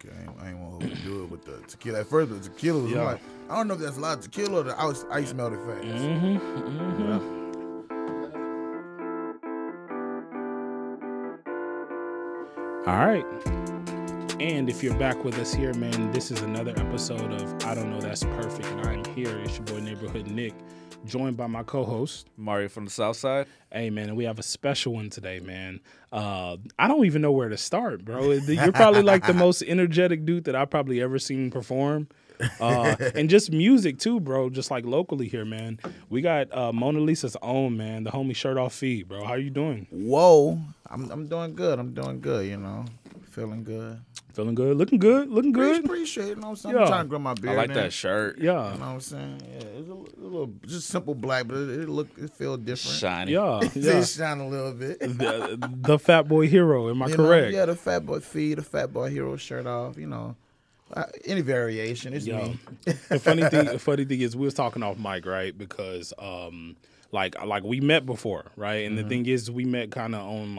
Okay, I ain't want to do it with the tequila. At first, the tequila was like, I don't know if that's a lot of tequila or the ice melted fast. Yeah. All right. And if you're back with us here, man, this is another episode of I Don't Know That's Perfect, and I'm here. It's your boy Neighborhood Nick, joined by my co-host Mario from the South Side. Hey, man, and we have a special one today, man. I don't even know where to start, bro. You're probably like the most energetic dude that I've probably ever seen perform. And just music too, bro. Just like locally here, man. We got Mona Lisa's own, man, the homie ShirtOffFe, bro. How you doing? Whoa, I'm doing good. I'm doing good. You know, feeling good. Feeling good, looking good, looking good. Appreciate it. You know what I'm saying? I'm trying to grow my beard. I like that shirt. Yeah. You know what I'm saying? Yeah, it's a little just simple black, but it feels different. Shiny. Yeah. It shine a little bit. The Fat Boy Hero, am I correct? Yeah, the Fat Boy Fee, the Fat Boy Hero shirt off, you know. Any variation, it's me. The funny thing is we was talking off mic, right? Because like we met before, right? And the thing is we met kind of on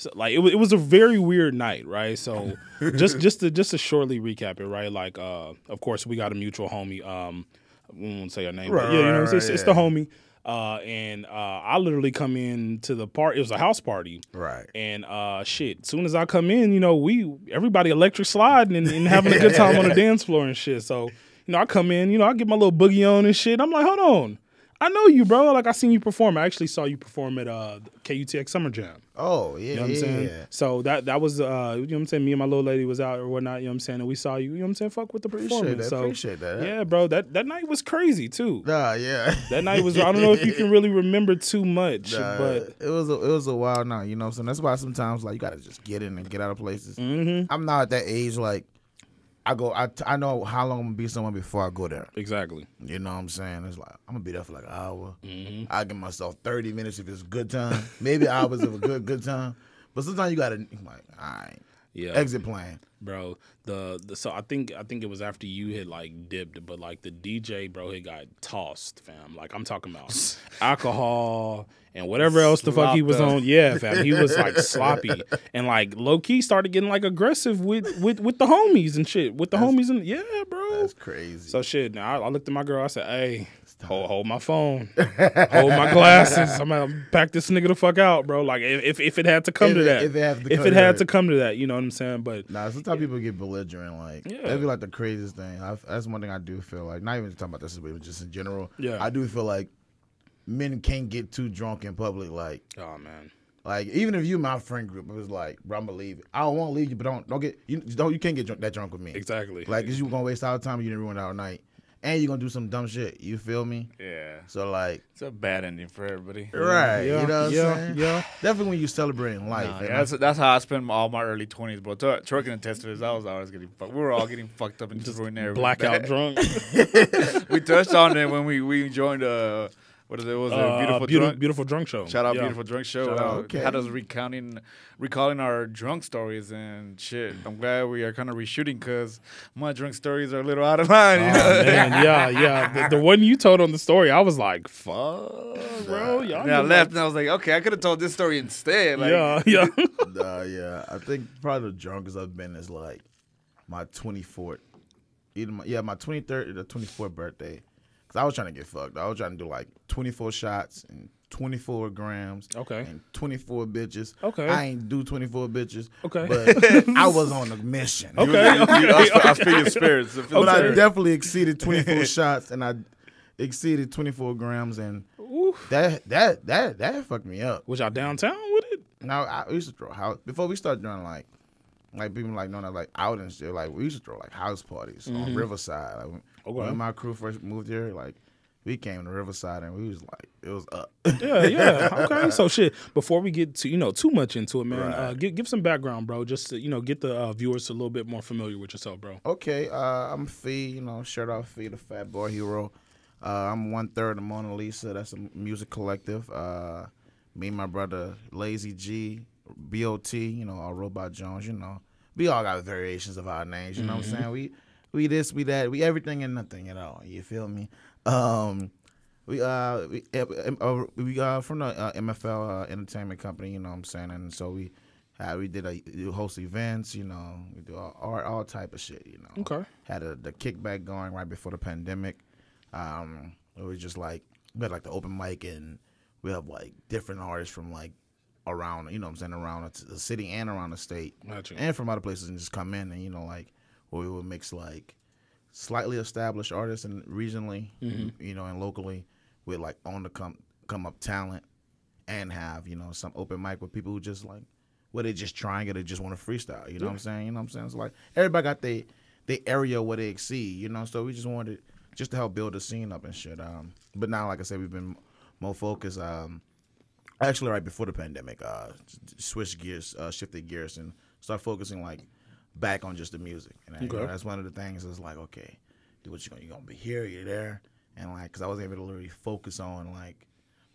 it was a very weird night, right? So just to shortly recap it, right? Like of course we got a mutual homie. We won't say her name, but yeah, you know, it's the homie. And I literally come in to the party. It was a house party, right? And shit, as soon as I come in, you know, everybody electric sliding and having a good time on the dance floor and shit. So you know, I come in, you know, I get my little boogie on and shit. I'm like, hold on. I know you, bro. Like, I seen you perform. I actually saw you perform at KUTX Summer Jam. Oh, yeah, you know what I'm saying? So that was, you know what I'm saying? Me and my little lady was out or whatnot, you know what I'm saying? And we saw you, you know what I'm saying? Fuck with the performance. Appreciate that. Yeah, bro. That night was crazy, too. Yeah. That night was, I don't know if you can really remember too much, but. It was a wild night, you know what I'm saying? That's why sometimes, like, you got to just get in and get out of places. I'm not at that age, like, I know how long I'm going to be somewhere before I go there. Exactly. You know what I'm saying? It's like, I'm going to be there for like an hour. I give myself 30 minutes if it's a good time. Maybe hours of a good time. But sometimes you got to, like, all right. Yeah. Exit plan. Bro, so I think it was after you had like dipped, but like the DJ, bro, he got tossed, fam. Like I'm talking about alcohol and whatever else the fuck he was on. Yeah, fam. He was like sloppy and like low key started getting like aggressive with the homies and shit. With the homies and yeah, bro. That's crazy. So shit, now I looked at my girl, I said, hey, hold my phone. Hold my glasses. I'm gonna pack this nigga the fuck out, bro. Like if it had to come to that. If it had to come to that, you know what I'm saying? But sometimes people get belligerent, like that'd be like the craziest thing. That's one thing I do feel like, not even talking about this, but just in general. Yeah, I do feel like men can't get too drunk in public. Like, oh man, like even if you my friend group, it was like, bro, I'm gonna leave. I don't want to leave you, but don't get you can't get that drunk with me. Exactly. Like, cause you gonna waste our time, you didn't ruin our night. And you're going to do some dumb shit. You feel me? Yeah. So, like. It's a bad ending for everybody. Right. You know what I'm saying? Yeah. Definitely when you're celebrating life. That's how I spent all my early 20s, bro. Troy can attest to this. I was always getting fucked. We were all getting fucked up and just ruining everything. Blackout drunk. We touched on it when we joined what is it? Was a beautiful drunk show. Shout out Beautiful Drunk Show. Okay. Had us recalling our drunk stories and shit. I'm glad we are kind of reshooting because my drunk stories are a little out of line. You know? Man, yeah. The one you told on the story, I was like, fuck, bro. I left and I was like, okay, I could have told this story instead. Like, yeah. I think probably the drunkest I've been is like my 24th. My 23rd or 24th birthday. I was trying to get fucked. I was trying to do like 24 shots and 24 grams. Okay. And 24 bitches. Okay. I ain't do 24 bitches. Okay. But I was on a mission. Okay. I feel your spirits. But I definitely exceeded 24 shots and I exceeded 24 grams and that fucked me up. Was y'all downtown with it? No, I used to throw house before we started doing like people like knowing that like out and shit. Like we used to throw like house parties on Riverside. Like, when my crew first moved here, like we came to Riverside and we was like, it was up. Yeah. Okay. So shit. Before we get to too much into it, man, right. Give some background, bro. Just to, get the viewers a little bit more familiar with yourself, bro. Okay. I'm Fee. ShirtOffFe, the Fat Boy Hero. I'm 1/3 of Mona Lisa. That's a music collective. Me and my brother Lazy G, B.O.T. Our Robot Jones. We all got variations of our names. You know what I'm saying? We this, we that, we everything and nothing at all. You feel me? We from the MFL Entertainment Company. You know what I'm saying? And so we We host events, you know, we do all type of shit, you know. Okay. Had the kickback going right before the pandemic. It was just like we had like the open mic, and we have like different artists from like around, you know what I'm saying, around the city and around the state, Gotcha. and from other places, and just come in and, you know, like we would mix like slightly established artists and regionally, you know, and locally with like on the come up talent, and have, you know, some open mic with people who just like, where they just trying it, they just want to freestyle, you know what I'm saying? You know what I'm saying? It's like everybody got their area where they exceed, you know, so we just wanted just to help build the scene up and shit. But now, like I said, we've been more focused. Actually, right before the pandemic, shifted gears and start focusing like back on just the music. And you know, that's one of the things is like, okay, what you gonna be here, you're there, and like, cause I was able to really focus on like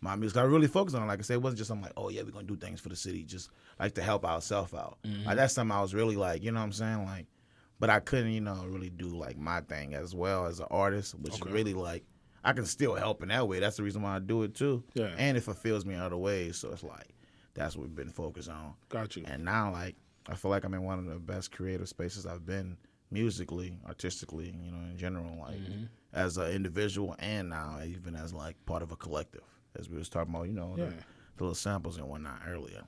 my music. I really focused on it. Like I said, it wasn't just something like, oh yeah, we're gonna do things for the city, just like to help ourselves out. Like that's something I was really like, you know what I'm saying, like. But I couldn't, you know, really do like my thing as well as an artist, which really like I can still help in that way. That's the reason why I do it too. Yeah. And it fulfills me in other ways. So it's like that's what we've been focused on. Got you. And now like I feel like I'm in one of the best creative spaces I've been musically, artistically, you know, in general, like as an individual and now even as like part of a collective, as we was talking about, you know, the little samples and whatnot earlier.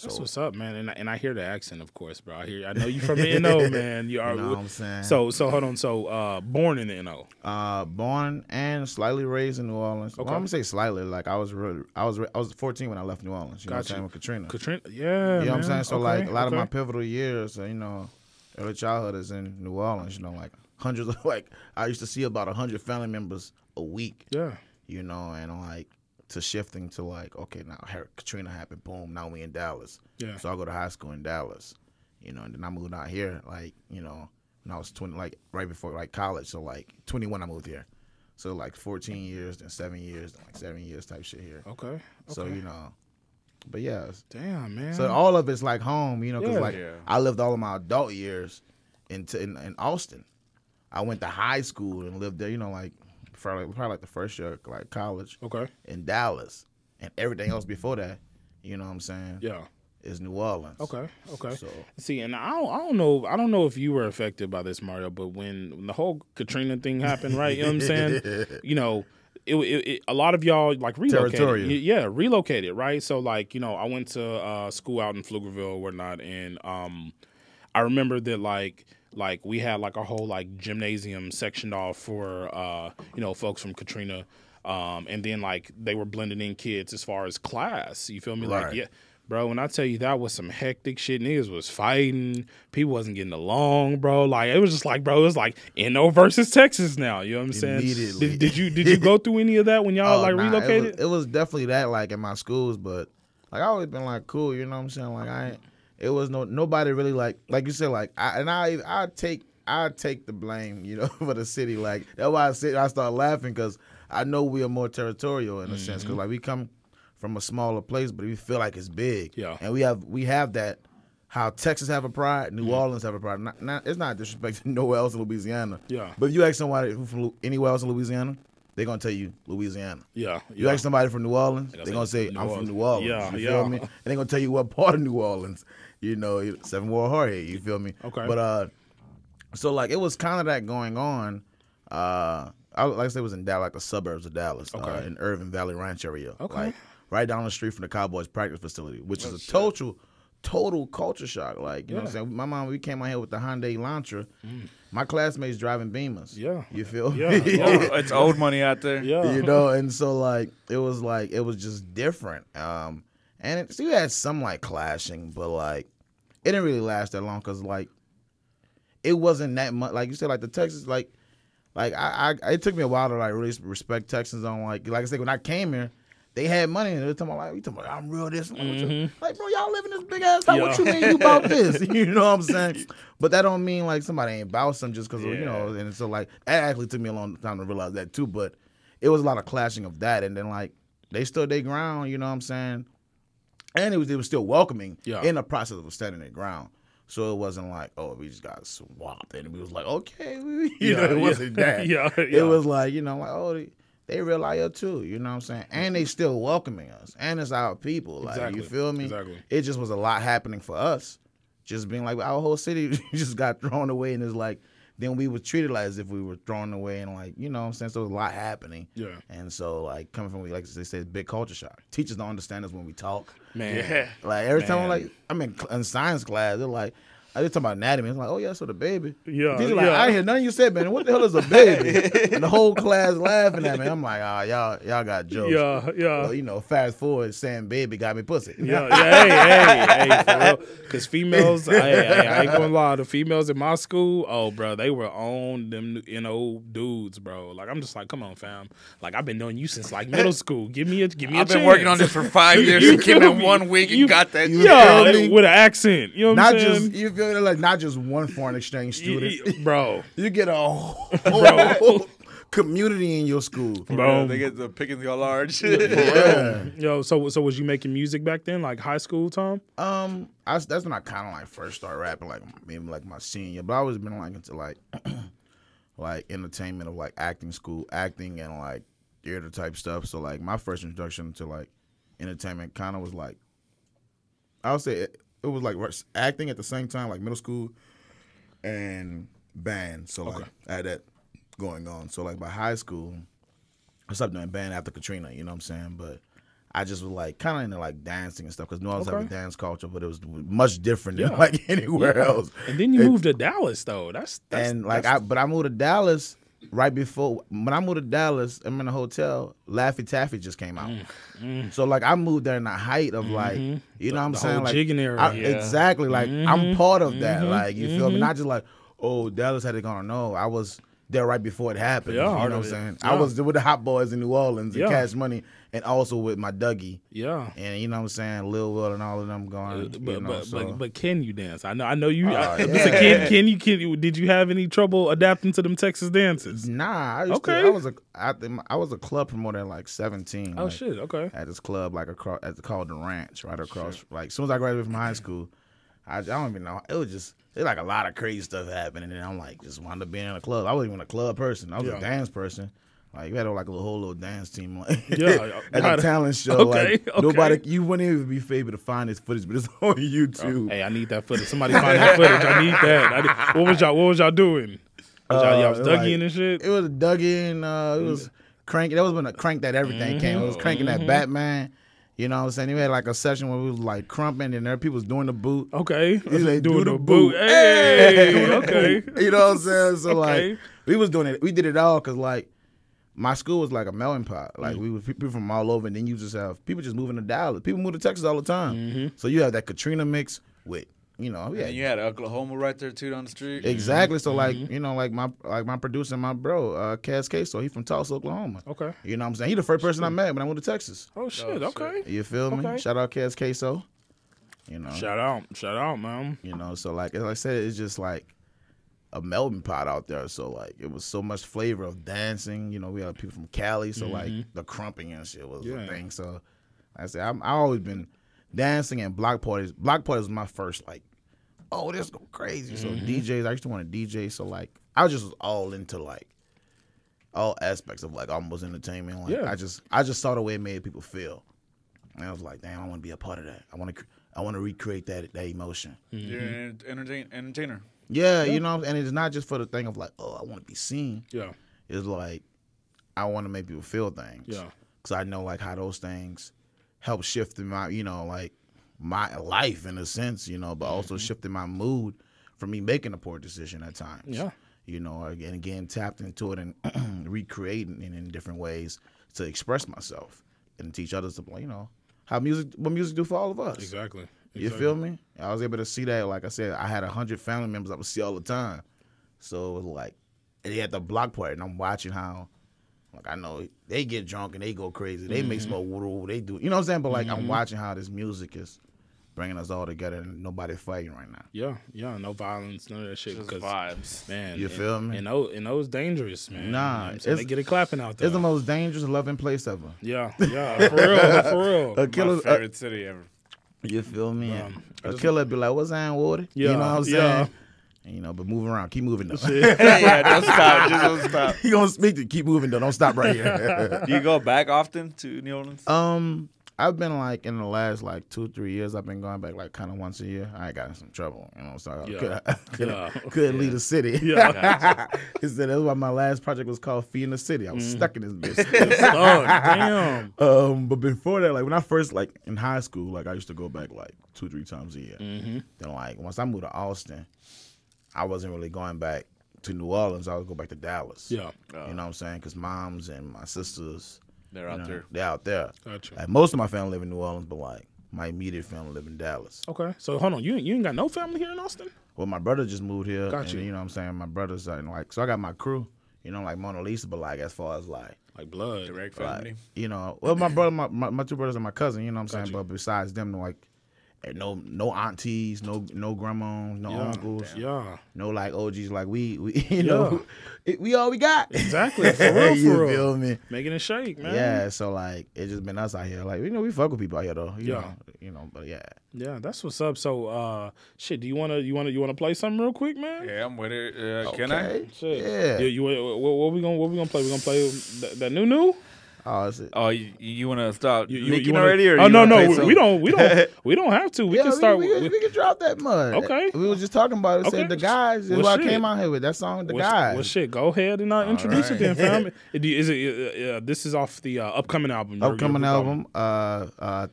That's what's up, man, and I hear the accent, of course, bro. I know you from the NO, man. You are. You know what I'm saying? So hold on. So born in the NO. Born and slightly raised in New Orleans. Okay. Well, I'm gonna say slightly. Like I was 14 when I left New Orleans. You know what I'm saying, with Katrina. Katrina, yeah. You know what I'm saying? So like a lot of my my pivotal years, you know, early childhood is in New Orleans. You know, like hundreds of like I used to see about 100 family members a week. Yeah. You know, and like. To shifting to like, okay, now Katrina happened, boom, now we in Dallas. Yeah. So I go to high school in Dallas, you know, and then I moved out here, like, you know, when I was 20, like right before like college. So like 21, I moved here. So like 14 years, then 7 years, then like 7 years type shit here. Okay. So, you know, but yeah. Damn, man. So all of it's like home, you know, because I lived all of my adult years in Austin. I went to high school and lived there, you know, like, probably like the first year, like college. Okay. In Dallas, and everything else before that, you know what I'm saying? Yeah. Is New Orleans. Okay. So see, and I don't know if you were affected by this, Mario, but when the whole Katrina thing happened, right? You know what I'm saying? You know, it a lot of y'all like relocated. Yeah, relocated, right? So like, you know, I went to school out in Pflugerville or whatnot, and I remember that like we had like a whole like gymnasium sectioned off for you know, folks from Katrina, and then like they were blending in kids as far as class. You feel me? Right. Like, yeah, bro. When I tell you that was some hectic shit, niggas was fighting, people wasn't getting along, bro. Like it was just like, bro, it was like NO versus Texas now. You know what I'm saying? Immediately. Did you go through any of that when y'all relocated? It was definitely that like in my schools, but like I always been like cool. You know what I'm saying? Like it was nobody really like you said, like I take the blame, you know, for the city. Like that's why I started laughing, because I know we are more territorial in a sense, because like we come from a smaller place, but we feel like it's big. Yeah. And we have that, how Texas have a pride, New Orleans have a pride. Not it's not disrespecting nowhere else in Louisiana. Yeah. But if you ask somebody who from anywhere else in Louisiana, they're gonna tell you Louisiana. Yeah. You ask somebody from New Orleans, they're gonna say I'm from New Orleans. Yeah. You feel me? And they're gonna tell you what part of New Orleans. You know, Seven Ward Hardhead, you feel me? Okay. But so like it was kind of that going on. Like I said, it was in Dallas, like the suburbs of Dallas, in Irving Valley Ranch area. Okay. Like right down the street from the Cowboys practice facility, which is a total culture shock. Like, you know what I'm saying? My mom, we came out here with the Hyundai Elantra. My classmates driving Beamers. Yeah. You feel? Yeah. It's old money out there. Yeah. You know, and so like it was just different. And it still had some like clashing, but like it didn't really last that long, because like it wasn't that much. Like you said, like the Texas, like I it took me a while to like really respect Texans on like I said, when I came here, they had money and they were talking about like I'm real this. Like, bro, y'all live in this big ass house. What you mean you about this? You know what I'm saying? But that don't mean like somebody ain't about something just because you know. And so like that actually took me a long time to realize that too. But it was a lot of clashing of that, and then like they stood their ground. You know what I'm saying? And it was still welcoming in the process of standing their ground. So it wasn't like, oh, we just got swapped. And we was like, okay. You know, it wasn't that. It was like, you know, like, oh, they real out here too. You know what I'm saying? And they still welcoming us, and it's our people. Like Exactly. you feel me? Exactly. It just was a lot happening for us. Just being like our whole city just got thrown away, and it's like then we were treated like as if we were thrown away, and like you know what I'm saying. So there's a lot happening. Yeah. And so like coming from like they say, big culture shock. Teachers don't understand us when we talk. Man. Yeah. Like every time I'm Man. like I'm in science class, they're like. I just talking about anatomy. It's like, oh yeah, so the baby. Yeah, Teacher like, yeah. I ain't hear nothing you said, man. What the hell is a baby? And the whole class laughing at me. I'm like, y'all got jokes. Yeah, yeah. Well, you know, fast forward, saying baby got me pussy. Hey, for real. Because females, I ain't gonna lie, the females in my school, oh, bro, they were on them, dudes, bro. Like, I'm just like, come on, fam. Like, I've been knowing you since like middle school. Give me a chance. I've been working on this for 5 years. You came in 1 week and got that. Yeah, feel me? with an accent. You know what Not I'm saying? just you feel me? Like not just one foreign exchange student. Bro. You get a whole community in your school. Bro. They get the pickings y'all large. Yeah. Yo, so was you making music back then, like high school time? That's when I kind of like first started rapping, like maybe like my senior. But I always been like into like like entertainment of like acting and like theater type stuff. So like my first introduction to like entertainment kind of was like I would say it was like acting at the same time, like middle school and band. So like I had that going on. So like by high school, I stopped doing band after Katrina. You know what I'm saying? But I just was like kind of into like dancing and stuff because New Orleans have a dance culture, but it was much different than like anywhere else. And then you moved to Dallas, though. I moved to Dallas right before when I moved to Dallas. I'm in a hotel. Laffy Taffy just came out. So like I moved there in the height of like you know what I'm saying, whole like jigging era. exactly like I'm part of that. Like you feel me? Not just like Dallas had it going. No, I was there right before it happened. Yeah, you know what I'm saying? Yeah. I was with the Hot Boys in New Orleans and Yeah. Cash Money, and also with my Dougie. Yeah. And you know what I'm saying, Lil Will and all of them going. But can you dance? I know you. Yeah. Can you? Did you have any trouble adapting to them Texas dances? Nah, I was a club promoter at like 17. Oh like, shit. Okay. At this club like it's called the Ranch, right across. Like as soon as I graduated from high school, I don't even know. It was like a lot of crazy stuff happening, and then I'm like just wound up being in a club. I wasn't even a club person. I was a dance person. Like you had like a whole little dance team, like at the talent show. Okay, Nobody, you wouldn't even be able to find this footage, but it's on YouTube. Hey, I need that footage. Somebody find that footage. I need that. What was y'all doing? Y'all was Dougie and shit. It was Dougie and it was Crank. That was when the Crank that everything came. It was cranking that Batman. You know what I'm saying? We had like a session where we was like crumping and there people was doing the boot. Okay. He's like, doing the boot. Hey. Okay. You know what I'm saying? So like we was doing it. We did it all because like my school was like a melting pot. Like we were people from all over, and then you just have people just moving to Dallas. People move to Texas all the time. So you have that Katrina mix with, you know, And you had Oklahoma right there too down the street. exactly. So like, you know, like my producer, my bro, Kaz so he from Tulsa, Oklahoma. Okay. You know what I'm saying? He the first person I met when I moved to Texas. Oh shit. Okay. You feel me? Okay. Shout out Kaz Queso. You know. Shout out, man. You know, so like as I said, it's just like a melting pot out there. So like it was so much flavor of dancing. You know, we had people from Cali, so like the crumping and shit was a thing. So like I said, I always been dancing and block parties. Block parties was my first like, oh, this go crazy. So DJs, I used to want to DJ. So like I was just all into like all aspects of like almost entertainment. Like I just saw the way it made people feel. And I was like, damn, I want to be a part of that. I want to recreate that emotion. You're an entertainer. Yeah, you know, and it's not just for the thing of like, oh, I want to be seen. Yeah. It's like, I want to make people feel things. Yeah. Because I know like how those things help shift in my, you know, like my life in a sense, you know, but also shifting my mood from me making a poor decision at times. Yeah. You know, and again, tapped into it and recreating it in different ways to express myself and teach others to, you know, what music do for all of us. Exactly. You feel me? I was able to see that. Like I said, I had 100 family members I would see all the time. So it was like, they had the block party, and I'm watching how, like I know they get drunk and they go crazy. They make smoke, they do. You know what I'm saying? But like I'm watching how this music is bringing us all together and nobody fighting right now. Yeah, no violence, none of that shit. Just Because vibes. man, You feel me? And those dangerous, man. Nah, they get it clapping out there. It's the most dangerous, loving place ever. Yeah, for real. A killer, My favorite city ever. you feel me? A killer be like, "What's that water?" Yeah, You know what I'm saying? yeah. And, but move around. Keep moving, though. Yeah, don't stop. Just don't stop. You going to speak to keep moving, though. Don't stop right here. Do you go back often to New Orleans? I've been, in the last, 2-3 years, I've been going back, kind of once a year. I got in some trouble, so I couldn't leave the city. Yeah. That's why my last project was called Fee in the City. I was stuck in this bitch. Oh, damn. But before that, when I first, in high school, I used to go back, 2-3 times a year. Mm-hmm. Then, once I moved to Austin, I wasn't really going back to New Orleans. I would go back to Dallas. Yeah. You know what I'm saying? Because moms and my sisters, They're out there. They're out there. Gotcha. Most of my family live in New Orleans, but my immediate family live in Dallas. Okay. So hold on, you ain't got no family here in Austin? Well, my brother just moved here. Gotcha. And, you know what I'm saying? My brother's so I got my crew, Mona Lisa, but as far as Like blood. Direct family. well, my brother, my two brothers and my cousin, you know what I'm saying? Gotcha. But besides them, no aunties, no grandmas, no uncles. Yeah. No OGs we we all we got. Exactly. For real, You for real. feel me? Making it shake, man. Yeah, so it's just been us out here. We fuck with people out here though. You know, but yeah. Yeah, that's what's up. So shit, do you wanna play something real quick, man? Yeah, I'm with it. Can I? Shit. Yeah. What we gonna play? We gonna play that new? Oh, is it? Oh, you want to stop You leaking wanna- already? Or Oh you no, wanna play we some? don't we don't have to. We can start. We can drop that mud. Okay. We was just talking about it. Okay. Said the guys is Well, what I shit. came out here with. That song, the Well, guys. well, shit. Go ahead and introduce right. it then, fam. Is it? This is off the upcoming album. Upcoming album.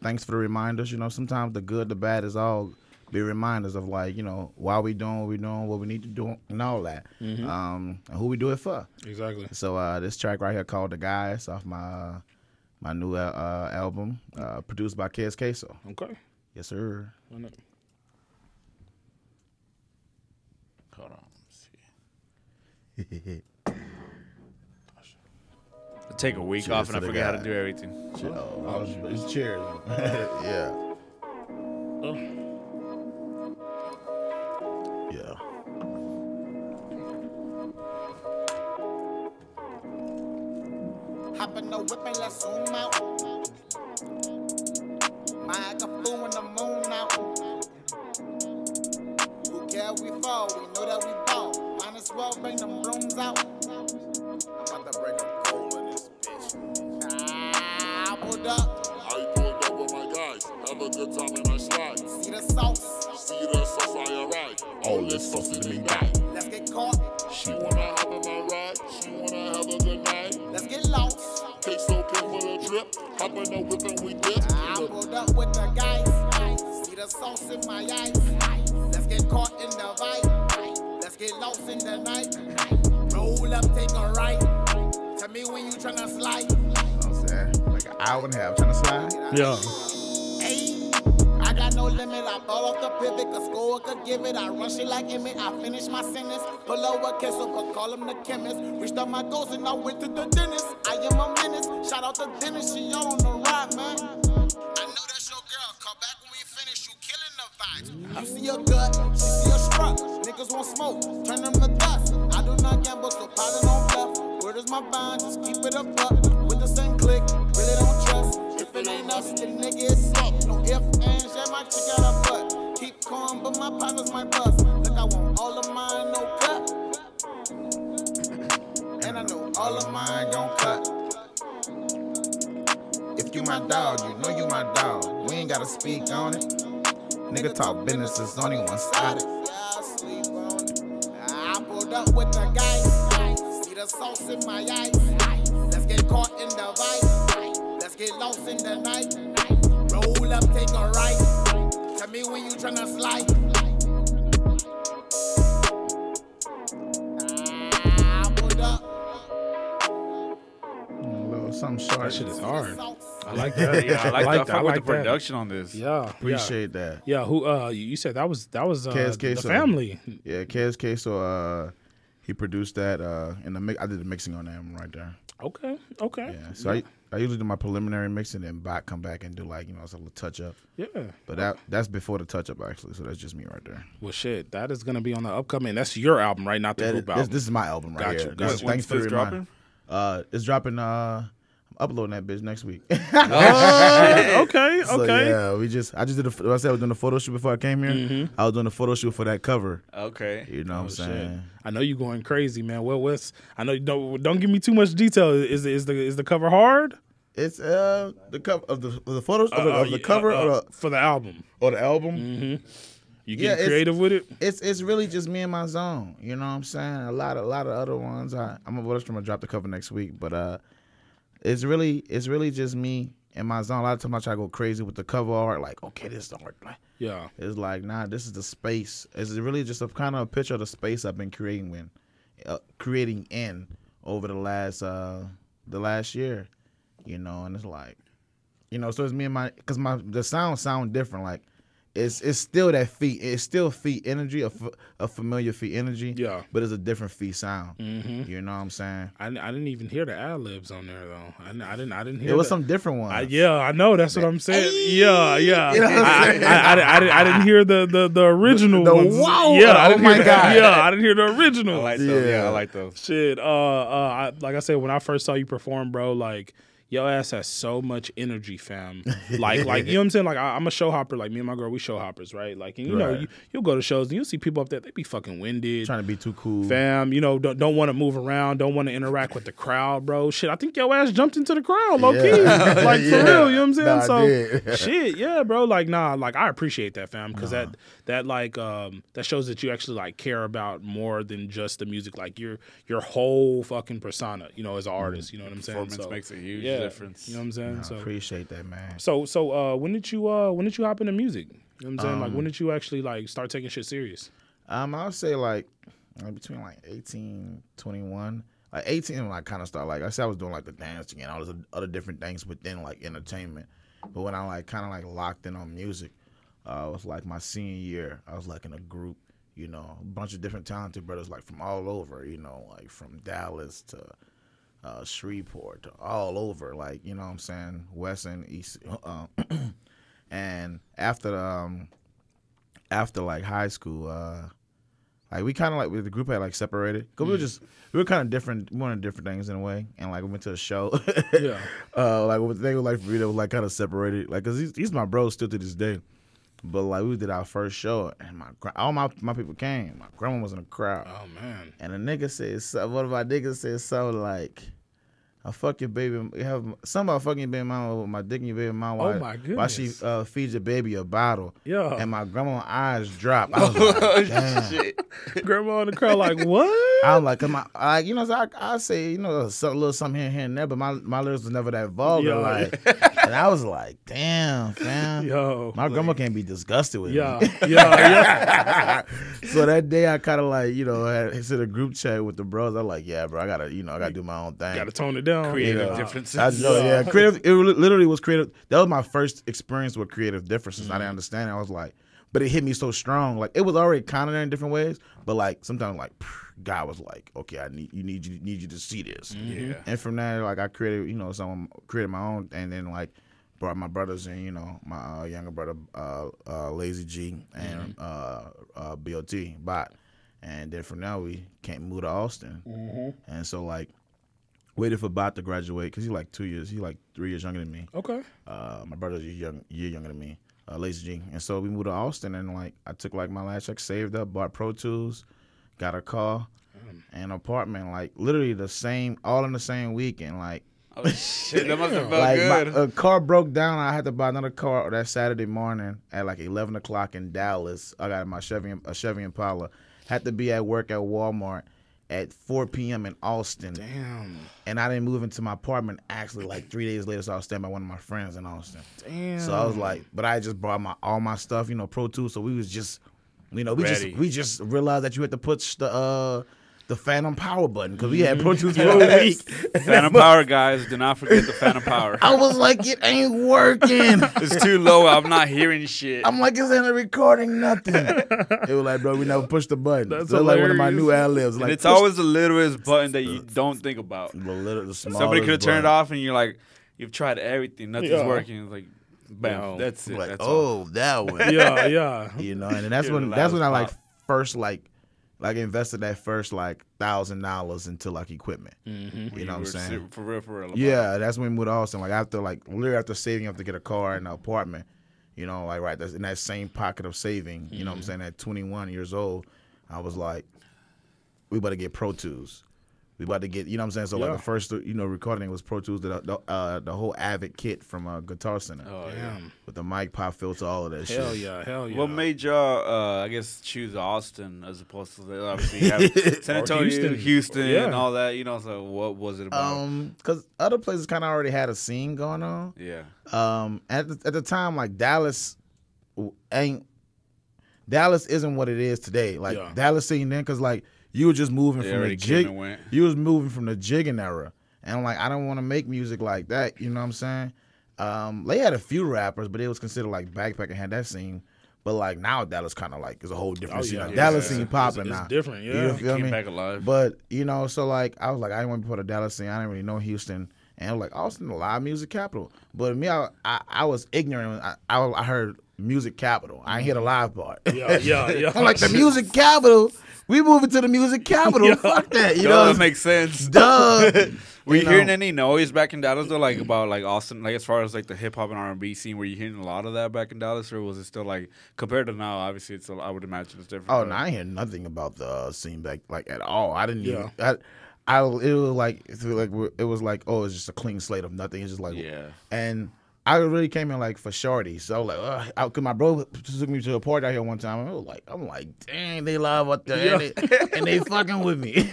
Thanks for the reminders. Sometimes the good, the bad is all be reminders of why we doing what we doing, what we need to do, and all that. And who we do it for. Exactly. So this track right here called "The Guys" off my new album, produced by Kez Queso. Okay. Yes, sir. Hold on. Let's see. Take a week Cheers off and to I the forget how to guy. do everything. It's cheers. Yeah. Yeah. Hop in the whip and let's zoom out. My fool in the moon out. Who care we fall? We know that we ball. Might as well bring them brooms out. I'm about to bring a coal in this bitch. I pulled up. I pulled up with my guys, have a good time in my slide. See the sauce. See the sauce I arrive, all this sauce is me die. Let's get caught. She wanna hop in my ride, she wanna have a good night. Let's get lost. Take so pin for the trip, hop in the whip and we dip. I pulled up with the guys. See the sauce in my eyes. Let's get caught in the vibe. Let's get lost in the night. Roll up, take a right. Tell me when you tryna slide. You know what I'm saying? An hour and a half trying to slide. Yeah. Hey, I got no limit. I ball off the pivot. Could score, could give it. I rush it like Emmett. I finish my sentence. Pull over Kessel, but call him the chemist. Reached out my goals and I went to the dentist. I am a menace. Shout out to Dennis. She all on the ride, man. I know that's your girl. Call back when we finish. You killing the vibes. You see your gut, she see your strut. Niggas want smoke, turn them to dust. I do not gamble, so pilot on bluff. Where does my bond? Just keep it up. With the same click, really don't trust. If it ain't us, the nigga is up. No if, ands, yeah, my chick got a butt. Keep calm, but my partners might bust. Look, I want all of mine, no cut. And I know all of mine gon' cut. If you my dog, you know you my dog. We ain't gotta speak on it. Nigga talk business, it's only one-sided. I pulled up with the guys. See the sauce in my eyes. Let's get caught in the vibe. Let's get lost in the night. Roll up, take a right. Tell me when you tryna slide. I pulled up. A little something short. That shit is hard. I like that. Yeah, I like that. I like the that. production on this. Yeah. Appreciate that. Yeah. Who? You said that was Kez the Queso. family. Yeah, Kez Queso, he produced that in the mix. I did the mixing on that one right there. Okay. Yeah, so I usually do my preliminary mixing and then come back and do it's a little touch up. Yeah. But that's before the touch up actually, so that's just me right there. Well, shit, that is gonna be on the upcoming. That's your album, right? Not the group album. This is my album right Gotcha, here. gotcha. Thanks for the When's reminder. It's dropping uploading that bitch next week. Okay. So, yeah, I just did I said I was doing a photo shoot before I came here. I was doing a photo shoot for that cover. Okay. You know what I'm saying? Shit. I know you going crazy, man. I know you don't give me too much detail. Is the cover hard? It's the cover of the photos of the cover for the album. or the album. You get creative with it. It's really just me and my zone. You know what I'm saying? A lot of other ones. I'm gonna drop the cover next week, but it's really just me and my zone. A lot of times I try to go crazy with the cover art. Like, okay, this is the art. Yeah. It's like, nah, this is the space. It's really just a kind of a picture of the space I've been creating in over the last year. You know, and it's like, you know, so it's me and because the sound different. Like, it's still that feet. It's still feet energy, a familiar feet energy. Yeah. But it's a different feet sound. You know what I'm saying? I didn't even hear the ad libs on there though. I didn't hear. There was some different ones. I know. That's what I'm saying. Yeah. You know what I'm saying? I didn't hear the original ones. Wow. Yeah. Oh my god. Yeah. I didn't hear the original. I like those. Yeah, I like those. Shit. Like I said, when I first saw you perform, bro, like, your ass has so much energy, fam. Like you know what I'm saying? Like I'm a show hopper. Like me and my girl, we show hoppers, right? Like, and you know, you'll go to shows and you'll see people up there. They be fucking winded, trying to be too cool, fam. You know, don't want to move around, don't want to interact with the crowd, bro. Shit, I think your ass jumped into the crowd, low key. Like for real, you know what I'm saying? Nah, shit, yeah, bro. Like like I appreciate that, fam, because that shows that you actually like care about more than just the music. Like your whole fucking persona, you know, as an artist. You know what I'm saying? Performance makes a huge difference. You know what I'm saying? I appreciate that, man. So when did you hop into music? You know what I'm saying? Like when did you actually like start taking shit serious? I would say like between like 18, 21. Like 18, I kind of started, like I said, I was doing like the dancing and all those other different things within like entertainment. But when I like kind of like locked in on music, it was like my senior year. I was like in a group, you know, a bunch of different talented brothers like from all over, you know, like from Dallas to Shreveport to all over, like, you know what I'm saying, West and East. And after like high school, like we kind of like the group had like separated because we were kind of different. We wanted different things in a way, and like we went to a show. Like they were like for me, they were like kind of separated, like because he's my bro still to this day. But like we did our first show, and all my people came. My grandma was in the crowd. Oh man! And a nigga said, one of my niggas said something like, "I fuck your baby." Somebody fucking your baby mama with my dick in your baby mama. Oh my goodness! While she feeds your baby a bottle. Yeah. And my grandma's eyes dropped. I was like, damn. Shit. Grandma in the crowd like, what? I'm like, you know, so I say, you know, a little something here and there, but my lyrics was never that vulgar. Yo. Like, and I was like, damn, fam. Yo, my grandma can't be disgusted with me. Yeah. So that day I kind of like, you know, had sent a group chat with the bros. I'm like, yeah, bro, I gotta do my own thing. Gotta tone it down. Creative differences. I know, yeah. Creative. It literally was creative. That was my first experience with creative differences. I didn't understand it. I was like, but it hit me so strong. Like it was already kind of there in different ways, but like sometimes like God was like, okay, I need you to see this. Yeah. And from there, like I created, you know, created my own, and then like brought my brothers in, you know, my younger brother Lazy G and BOT Bot, and then from now we move to Austin, and so like waited for Bot to graduate because he's like 2 years, he's like 3 years younger than me. Okay. My brother's a year younger than me. Lazy G. And so we moved to Austin, and like I took like my last check, saved up, bought Pro Tools, got a car, and an apartment, like literally all in the same weekend. Like, oh shit, that must have felt like good. a car broke down. I had to buy another car that Saturday morning at like 11 o'clock in Dallas. I got my Chevy Impala. Had to be at work at Walmart at 4 p.m. in Austin. Damn. And I didn't move into my apartment actually like 3 days later, so I was staying by one of my friends in Austin. Damn. So I was like, but I just brought all my stuff, you know, Pro Tools. So we was just, you know, we just realized that you had to push the Phantom Power button because we had Pro Tools for a week. Phantom Power, guys. Do not forget the Phantom Power. I was like, it ain't working. It's too low. I'm not hearing shit. I'm like, it's ain't recording nothing. It was like, bro, we never pushed the button. That's so like one of my new ad-libs. Like, it's always the littlest button that you don't think about. The Somebody could have turned it off and you're like, you've tried everything. Nothing's working. It's like, bam, No. that's it. like, That's all. that one. Yeah. You know, and that's when I like first like like invested that first like $1,000 into like equipment. You know what I'm saying? For real. Yeah, that's when we moved to Austin. Like literally after saving up to get a car and an apartment, you know, like right that's in that same pocket of saving. You know what I'm saying? At 21 years old, I was like, we better get Pro Tools. We about to get, you know what I'm saying? So like the first, you know, recording was Pro Tools, the whole Avid kit from Guitar Center. Oh, yeah. With the mic, pop filter, all of that shit. Hell yeah. What made y'all, I guess, choose Austin as opposed to, obviously, you have San Antonio, Houston and all that, you know, so what was it about? Because other places kind of already had a scene going on. Yeah. At the time, like Dallas isn't what it is today. Like Dallas scene then, because like, you were just moving from the jig. You was moving from the jigging era, and I'm like, I don't want to make music like that. You know what I'm saying? They had a few rappers, but it was considered like backpack and had that scene. But like now Dallas kind of like is a whole different scene. Like, Dallas scene popping now. It's different, yeah. You feel me? Back alive. But you know, so like I was like, I didn't want to be part of Dallas scene. I didn't really know Houston, and I was like, Austin, the live music capital. But me, I was ignorant. I heard music capital. I ain't hear the live part. Yeah. I'm like, the music capital. We moving to the music capital. Fuck that. You know, that makes sense. Duh. Were you hearing any noise back in Dallas though, like about like Austin, like as far as like the hip hop and R&B scene? Were you hearing a lot of that back in Dallas, or was it still like compared to now? Obviously, it's I would imagine it's different. Oh no, I ain't hear nothing about the scene back like at all. I didn't even. It was like oh, it's just a clean slate of nothing. It's just like and. I really came in like for shorty, so like, cause my bro took me to a party out here one time. And I'm like, dang, they live up there, and they fucking with me.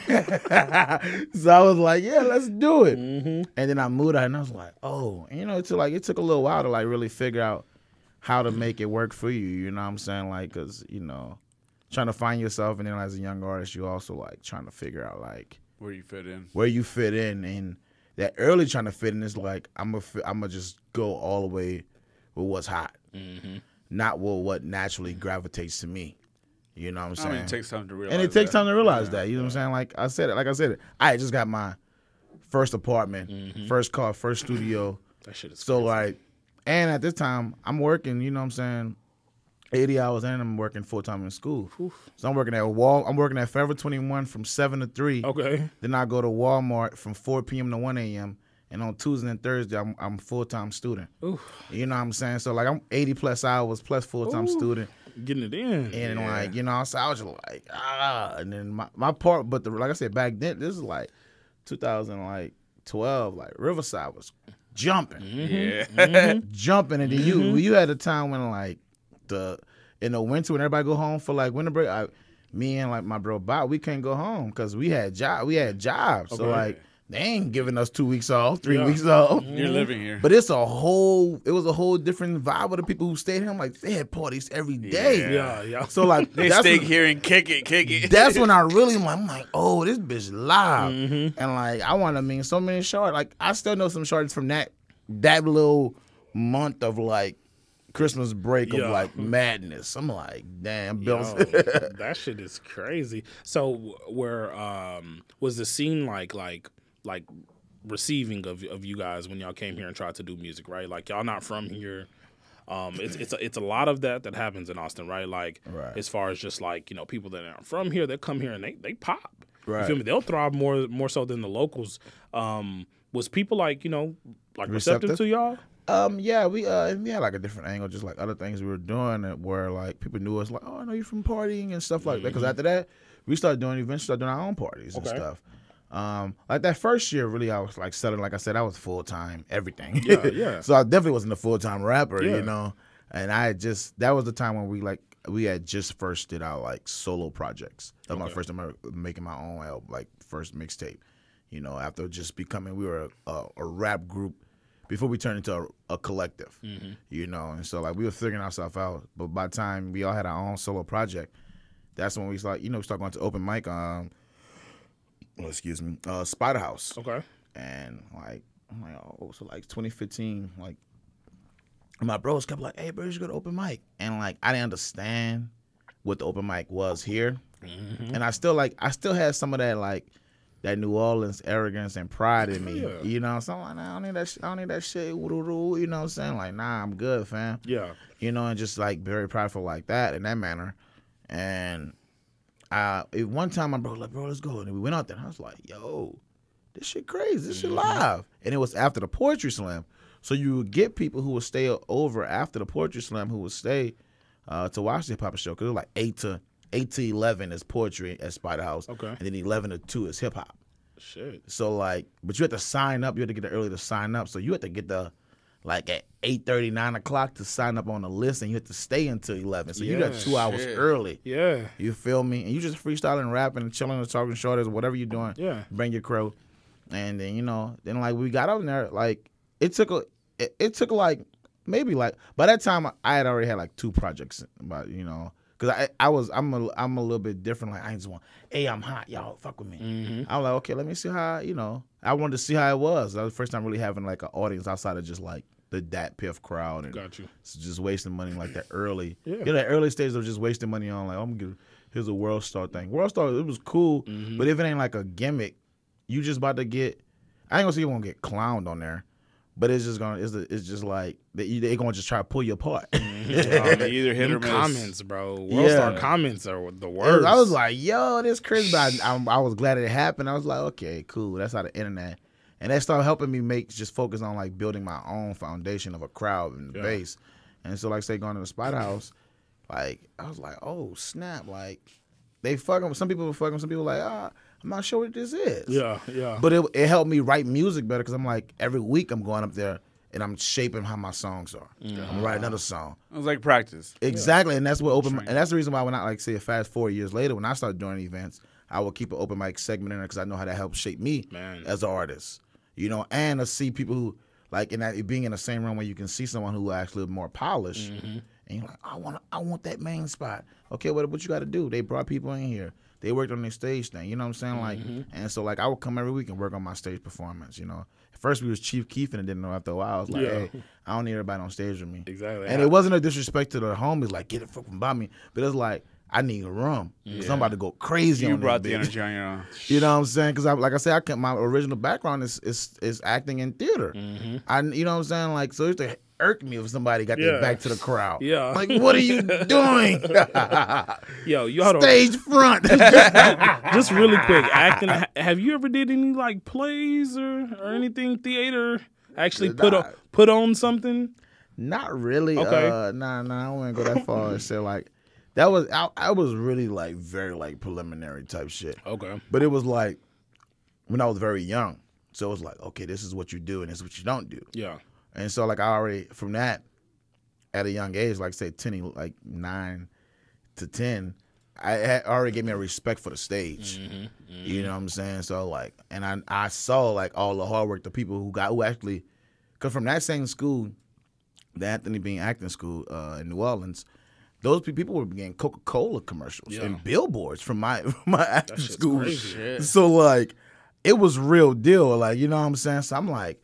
So I was like, yeah, let's do it. And then I moved out, and I was like, oh, and, you know, it took a little while to like really figure out how to make it work for you. You know what I'm saying? Like, cause you know, trying to find yourself, and then as a young artist, you also like trying to figure out like where you fit in, and that early trying to fit in is like I'm gonna just go all the way with what's hot, not with what naturally gravitates to me. You know what I'm saying? I mean, it takes time to realize. And it takes time to realize that. You know what I'm saying? Like I said it. I just got my first apartment, first car, first studio. That shit is so crazy. like, and at this time I'm working. You know what I'm saying? 80 hours and I'm working full time in school. So I'm working at Forever 21 from 7 to 3. Okay. Then I go to Walmart from 4 p.m. to 1 a.m. And on Tuesday and Thursday, I'm a full-time student. Oof. You know what I'm saying? So like I'm 80 plus hours plus full-time student. Getting it in. And like, you know, so I was just like, and then my part, but like I said, back then, this is like 2012, like Riverside was jumping. Jumping. And then you had a time when like, in the winter when everybody go home for like winter break, me and like my bro Bob, we couldn't go home because we had jobs. Okay. So like they ain't giving us 2 weeks off, 3 weeks off. You're living here, but it was a whole different vibe of the people who stayed here. I'm like, they had parties every day. Yeah. So like they stay here and kick it. That's when I really I'm like, oh, this bitch live, and like I want to meet so many shorts. Like I still know some shorts from that little month of like Christmas break of like madness. I'm like, damn, Bill. That shit is crazy. So where was the scene like receiving of you guys when y'all came here and tried to do music, right? Like y'all not from here. It's a lot of that happens in Austin, right? Like as far as just like, you know, people that aren't from here, they come here and they pop. Right. You feel me? They'll thrive more so than the locals. Was people like, you know, like receptive to y'all? Yeah, we had like a different angle, just like other things we were doing that where like people knew us, like, oh, I know you from partying and stuff like that. Because after that, we started doing events, started doing our own parties and stuff. Like that first year, really, I was like selling. Like I said, I was full time everything. Yeah. So I definitely wasn't a full time rapper, you know. And that was the time when we had just first did our like solo projects. That was my first time making my own album, like first mixtape. You know, after just becoming, we were a rap group. Before we turned into a collective, you know, and so like we were figuring ourselves out. But by the time we all had our own solo project, that's when we start going to open mic. Spider House. Okay. And like I'm like, oh, so like 2015, like my bros kept like, hey, bro, you should go to open mic, and like I didn't understand what the open mic was here, and I still had some of that like. That New Orleans arrogance and pride in me, you know. So I'm like, nah, I don't need that shit. You know what I'm saying? Like, nah, I'm good, fam. Yeah. You know, and just like very prideful like that in that manner. And one time my bro was like, bro, let's go. And we went out there and I was like, yo, this shit crazy. This shit live. And it was after the poetry slam. So you would get people who would stay over after the poetry slam who would stay to watch the hip-hop show. Because it was like 8 to 11 is poetry at Spider House. Okay. And then 11 to 2 is hip-hop. Shit. So, like, but you had to sign up. You had to get there early to sign up. So you had to get the, like, at 8:30, 9 o'clock to sign up on the list. And you had to stay until 11. So you got 2 hours early. Yeah. You feel me? And you just freestyling, rapping, and chilling and talking shorters, whatever you're doing. Yeah. Bring your crew. And then, you know, then, like, we got up there, like, it took like, maybe, like, by that time, I had already had, like, 2 projects, but, you know, because I'm a little bit different. Like, I just want, hey, I'm hot, y'all, fuck with me. I was like, okay, let me see how, you know, I wanted to see how it was. That was the first time really having, like, an audience outside of just, like, the Dat Piff crowd. And Got you. just wasting money like that early. Yeah. You know, that early stage of just wasting money on, like, I'm going to here's a World Star thing. World Star, it was cool, but if it ain't, like, a gimmick, you just about to get, I ain't gonna say you won't get clowned on there, but it's just gonna, it's just like they gonna just try to pull you apart. Either hit or miss. Comments, bro. World Star comments are the worst. I was like, yo, this crazy, but I was glad it happened. I was like, okay, cool. That's how the internet, and that started helping me just focus on like building my own foundation of a crowd and the base. And so, like, say going to the Spider House, like I was like, oh snap, like they fucking. Some people were fucking. Some people like, I'm not sure what this is. Yeah, yeah. But it helped me write music better because I'm like, every week I'm going up there and I'm shaping how my songs are. I'm gonna write another song. It was like practice. Exactly, and that's what and that's the reason why when I, like, say, fast 4 years later, when I started doing events, I will keep an open mic segment in there because I know how that helps shape me as an artist. You know, and to see people who, like, in that, being in the same room where you can see someone who actually more polished, and you're like, I want that main spot. Okay, what you got to do? They brought people in here. They worked on their stage thing, you know what I'm saying? Like, and so, like, I would come every week and work on my stage performance, you know. At first, we was Chief Keef and didn't know after a while. I was like, hey, I don't need everybody on stage with me. Exactly. And it wasn't a disrespect to the homies, like, get it fucking by me. But it's like, I need a room. Because I'm about to go crazy on You this brought the bitch. energy on your own. You know what I'm saying? Because, like I said, my original background is acting in theater. You know what I'm saying? Like, so it used to irk me if somebody got their back to the crowd. Yeah. Like, what are you doing? Yo, you ought to Stage front. just really quick, acting. Have you ever did any like plays or anything theater? Actually put on something? Not really. Okay. Nah, I wouldn't go that far and say, like, that was, I was really, like, very, like, preliminary type shit. Okay. But it was like when I was very young. So it was like, okay, this is what you do and this is what you don't do. Yeah. And so, like, I already, from that, at a young age, like, say, 9 to 10, already gave me a respect for the stage. You know what I'm saying? So, like, and I saw, like, all the hard work, the people who actually, because from that same school, the Anthony Bean Acting School in New Orleans, those people were getting Coca-Cola commercials and billboards from my acting school. Crazy. So, like, it was real deal. Like, you know what I'm saying? So I'm like,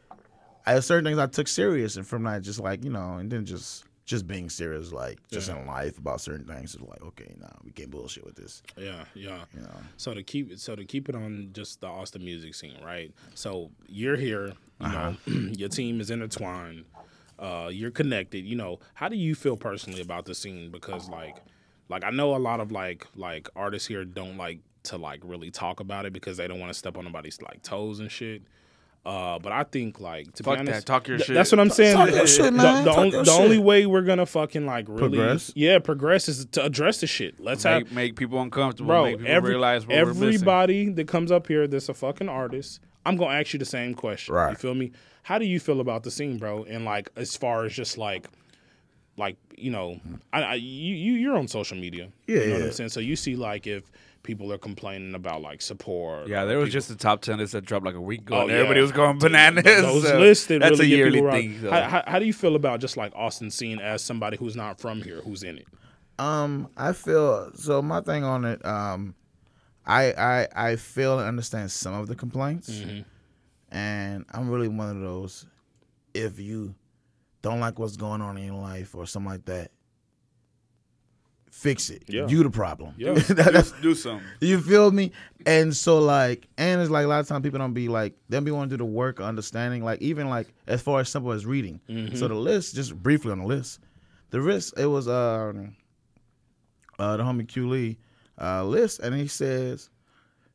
I had certain things I took serious, and from that, just like, you know, and then just being serious, like, just in life about certain things. It's like, okay, nah, we can't bullshit with this. Yeah. You know? So to keep it on just the Austin music scene, right? So you're here, you know, your team is intertwined. You're connected. You know, how do you feel personally about the scene? Because like I know a lot of like artists here don't like to like really talk about it because they don't want to step on nobody's like toes and shit. But I think, like, to Fuck be honest, that. Talk your shit. That's what I'm saying. Talk your shit, man. The only way we're gonna fucking like really Progress? is to address the shit. Let's make people uncomfortable. bro. Make people realize what we're missing. Everybody that comes up here that's a fucking artist, I'm gonna ask you the same question. Right. You feel me? How do you feel about the scene, bro? And like, as far as just like you know, you're on social media. Yeah, you know what I'm saying. So you see like if people are complaining about like support. Yeah, there was just the top 10 lists that dropped like a week ago. And yeah. everybody was going bananas. Those so lists that that's really a get yearly people thing. So. How do you feel about just like Austin scene as somebody who's not from here, who's in it? I feel, so my thing on it, I feel and understand some of the complaints, and I'm really one of those, if you don't like what's going on in your life or something like that, fix it. Yeah. You the problem. Yeah. Do something. You feel me? And so, like, and it's like a lot of times people don't be like, they don't be wanting to do the work of understanding, like, even like as far as simple as reading. So the list, just briefly on the list, it was the homie Q Lee, list, and he says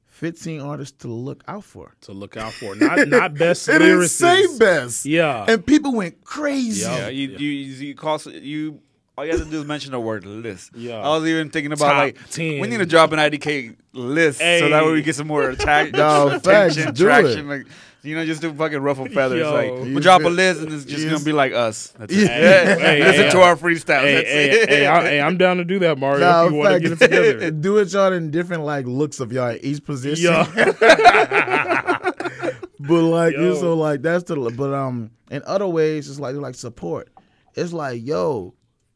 15 artists to look out for. To look out for, not best It didn't lyricists. say best. Yeah, And people went crazy. Yeah, you call you. All you have to do is mention the word list. Yeah. I was even thinking about Top like 10. we need to drop an IDK list so that way we get some more No, facts, attention, do traction. it. Like, just do fucking ruffle feathers. Yo. Like You we drop a feel- list and it's just gonna be like us. That's Yeah. it. Listen hey, to our freestyles. Hey, That's hey, it. hey, I'm down to do that, Mario. Nah, if you want to fact, get it together. do it, y'all, in different like looks of y'all in each position. Yeah. But like Yo. it's so like that's the but in other ways it's like support. It's like, yo,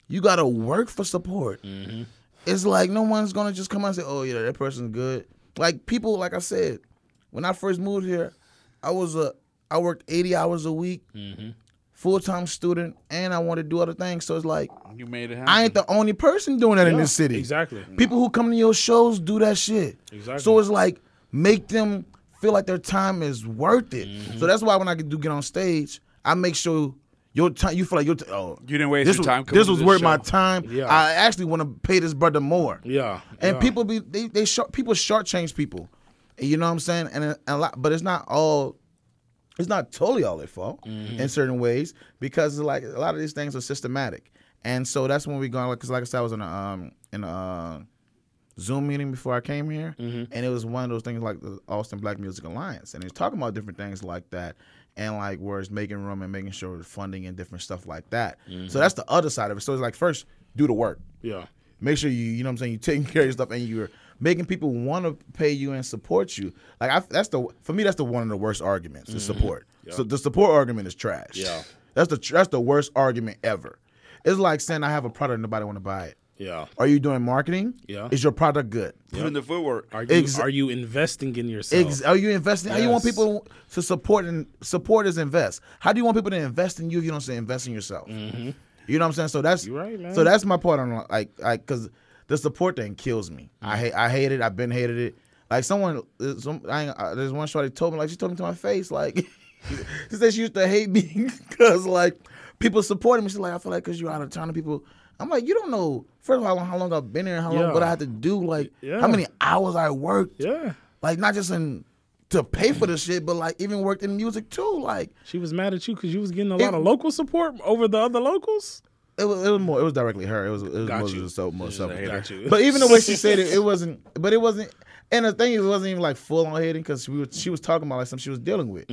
you gotta work for support. Mm-hmm. It's like no one's gonna just come out and say, oh yeah, that person's good. Like people, like I said, when I first moved here, I worked 80 hours a week, Mm-hmm. full-time student, and I wanted to do other things. So it's like You made it happen. I ain't the only person doing that in this city. Exactly. People who come to your shows do that shit. Exactly. So it's like make them feel like their time is worth it. So that's why when I do get on stage, I make sure your time. You feel like you didn't waste this your was, time coming This to was this worth my show. time. Yeah. I actually want to pay this brother more. Yeah. And yeah. people people shortchange people. You know what I'm saying? And a lot, but it's not all. It's not totally all their fault in certain ways because like a lot of these things are systematic, and so that's when we go. Because like I said, I was in a Zoom meeting before I came here, and it was one of those things like the Austin Black Music Alliance, and it's talking about different things like that, and like where it's making room and making sure funding and different stuff like that. So that's the other side of it. So it's like first do the work. Yeah. Make sure you know what I'm saying, you're taking care of your stuff and you're making people want to pay you and support you. Like for me that's the one of the worst arguments, the support. Yeah. So the support argument is trash. Yeah. That's the worst argument ever. It's like saying I have a product and nobody want to buy it. Yeah. Are you doing marketing? Yeah. Is your product good? Put in the footwork. Are you investing in yourself? Are you investing? How you want Yes. people to support and support is invest? How do you want people to invest in you if you don't say invest in yourself? You know what I'm saying? So that's You're right, man. So that's my part on like because the support thing kills me. I hate it. I've been hated it. Like there's one shorty told me, like she told me to my face, like she said she used to hate me because like people supported me. She's like, I feel like because you're out of town and people. I'm like, you don't know. First of all, how long I've been here, how long Yeah. what I had to do, like Yeah. how many hours I worked. Yeah. Like not just to pay for the shit, but like even worked in music too. Like She was mad at you because you was getting a lot of local support over the other locals. it was more. It was directly her. It was Got more you. just so more stuff. Got you. But even the way she said it, it wasn't. But it wasn't. And the thing is, it wasn't even like full on hating because she was talking about like something she was dealing with.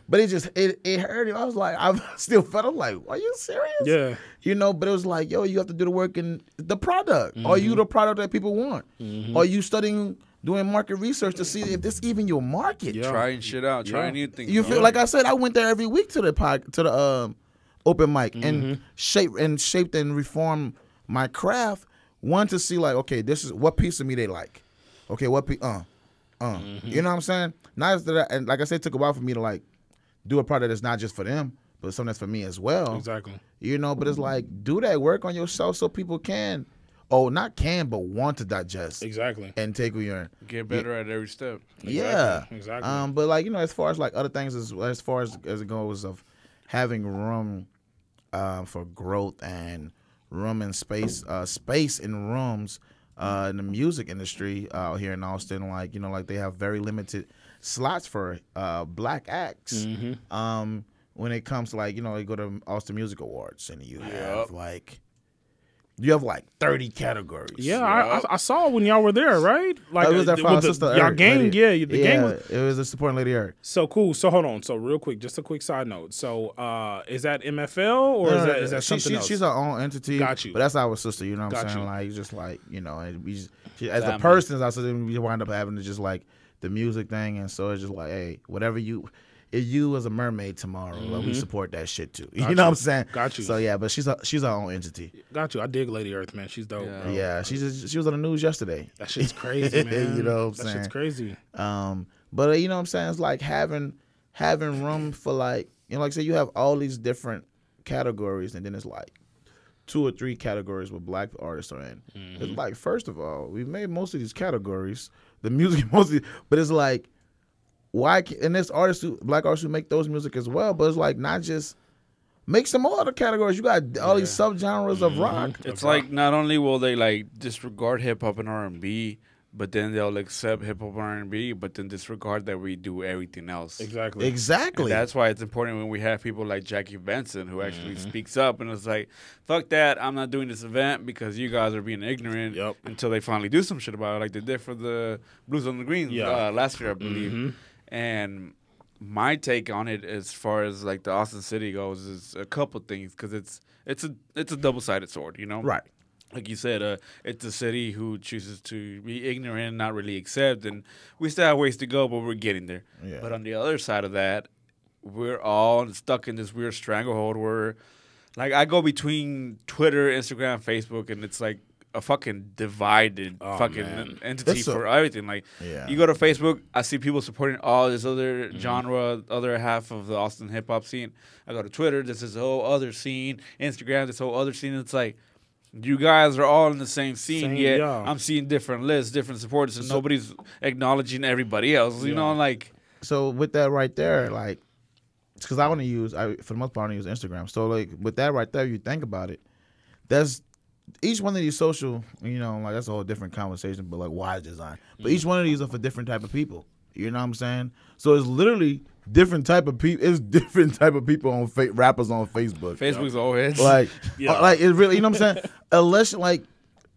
But it just it hurt him. I was like, I still felt. I'm like, are you serious? Yeah. You know. But it was like, yo, you have to do the work in the product. Are you the product that people want? Are you studying, doing market research to see if this even your market? Yeah. Trying shit out. Yeah. Trying new things. You feel like I said, I went there every week to the open mic and shaped and reformed my craft. One to see like, okay, this is what piece of me they like. Okay, what you know what I'm saying? Not that and like I said, it took a while for me to like do a product that's not just for them, but something that's for me as well. Exactly. You know, but it's like do that work on yourself so people can, but want to digest Exactly. and take your Get better at every step. yeah, Exactly. But like as far as like other things as far as it goes of having room for growth and room and space in rooms in the music industry out here in Austin, like like they have very limited slots for black acts. When it comes to like you go to Austin Music Awards and you have like 30 categories. Yeah, I saw when y'all were there, right? Like It was that for our sister y'all Eric, gang, lady. yeah, the gang was it was a supporting Lady Eric. so cool. So hold on, so real quick, just a quick side note. So is that MFL or is that something else? She's her own entity. Got you. But that's our sister, you know what I'm Got saying? you. Like, just like, and we as the Family. person, I said we wind up having to just like the music thing. And so it's just like, hey, whatever if you was a mermaid tomorrow, like, we support that shit too. You know what I'm saying? Got you. So yeah, but she's her own entity. Got you. I dig Lady Earth, man. She's dope. Yeah. Bro. Yeah, she was on the news yesterday. That shit's crazy, man. You know what I'm that saying? shit's crazy. But you know what I'm saying? It's like having room for like, like I said, you have all these different categories, and then it's like 2 or 3 categories where black artists are in. It's like, first of all, we made most of these categories, the music mostly, but it's like, why? And there's black artists who make those music as well, but it's like not just make some more other categories. You got all these subgenres of rock. It's like not only will they like disregard hip hop and R&B, but then they'll accept hip hop R&B, but then disregard that we do everything else. Exactly. Exactly. And that's why it's important when we have people like Jackie Benson who actually speaks up and is like, fuck that, I'm not doing this event because you guys are being ignorant until they finally do some shit about it, like they did for the Blues on the Greens last year, I believe. And my take on it as far as like the Austin City goes is a couple things, because it's a double-sided sword, you know? Right. Like you said, it's a city who chooses to be ignorant and not really accept, and we still have ways to go, but we're getting there. Yeah. But on the other side of that, we're all stuck in this weird stranglehold where, like, I go between Twitter, Instagram, Facebook, and it's like a fucking divided entity for everything. Like, you go to Facebook, I see people supporting all this other genre, other half of the Austin hip-hop scene. I go to Twitter, this is a whole other scene. Instagram, this whole other scene. It's like, you guys are all in the same scene, yet I'm seeing different lists, different supporters, and nobody's acknowledging everybody else. You know, like. So with that right there, like, because I want to use, for the most part, I use Instagram. So like with that right there, you think about it, that's each one of these social, you know, like that's a whole different conversation. But like, why design? But each one of these are for different type of people. You know what I'm saying? So it's literally different type of people. It's different type of people on rappers on Facebook. Facebook's old heads. Like, like it's really, you know what I'm saying? Unless like,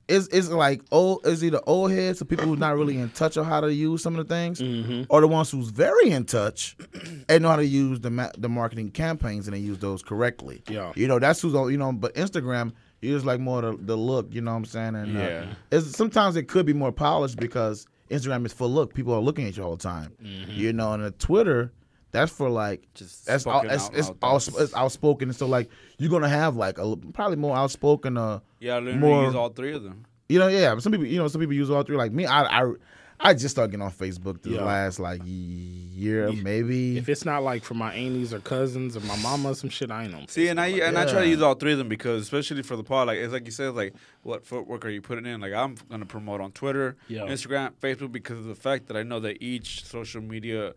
it's like it's either old heads, so people who's not really in touch of how to use some of the things, or the ones who's very in touch and know how to use the marketing campaigns and they use those correctly. Yeah, you know that's who's on. You know, but Instagram is like more the look. You know what I'm saying? And it's, sometimes it could be more polished because Instagram is for look. People are looking at you all the time. You know, and the Twitter, that's for like just it's outspoken. So like you're gonna have like probably more outspoken. More use all three of them. You know, but some people use all three. Like me, I just started getting on Facebook the last like year maybe. If it's not like for my aunties or cousins or my mama or some shit, I ain't on Facebook. See, and I try to use all three of them because especially for the pod, like it's like you said, like what footwork are you putting in? Like I'm gonna promote on Twitter, Instagram, Facebook because of the fact that I know that each social media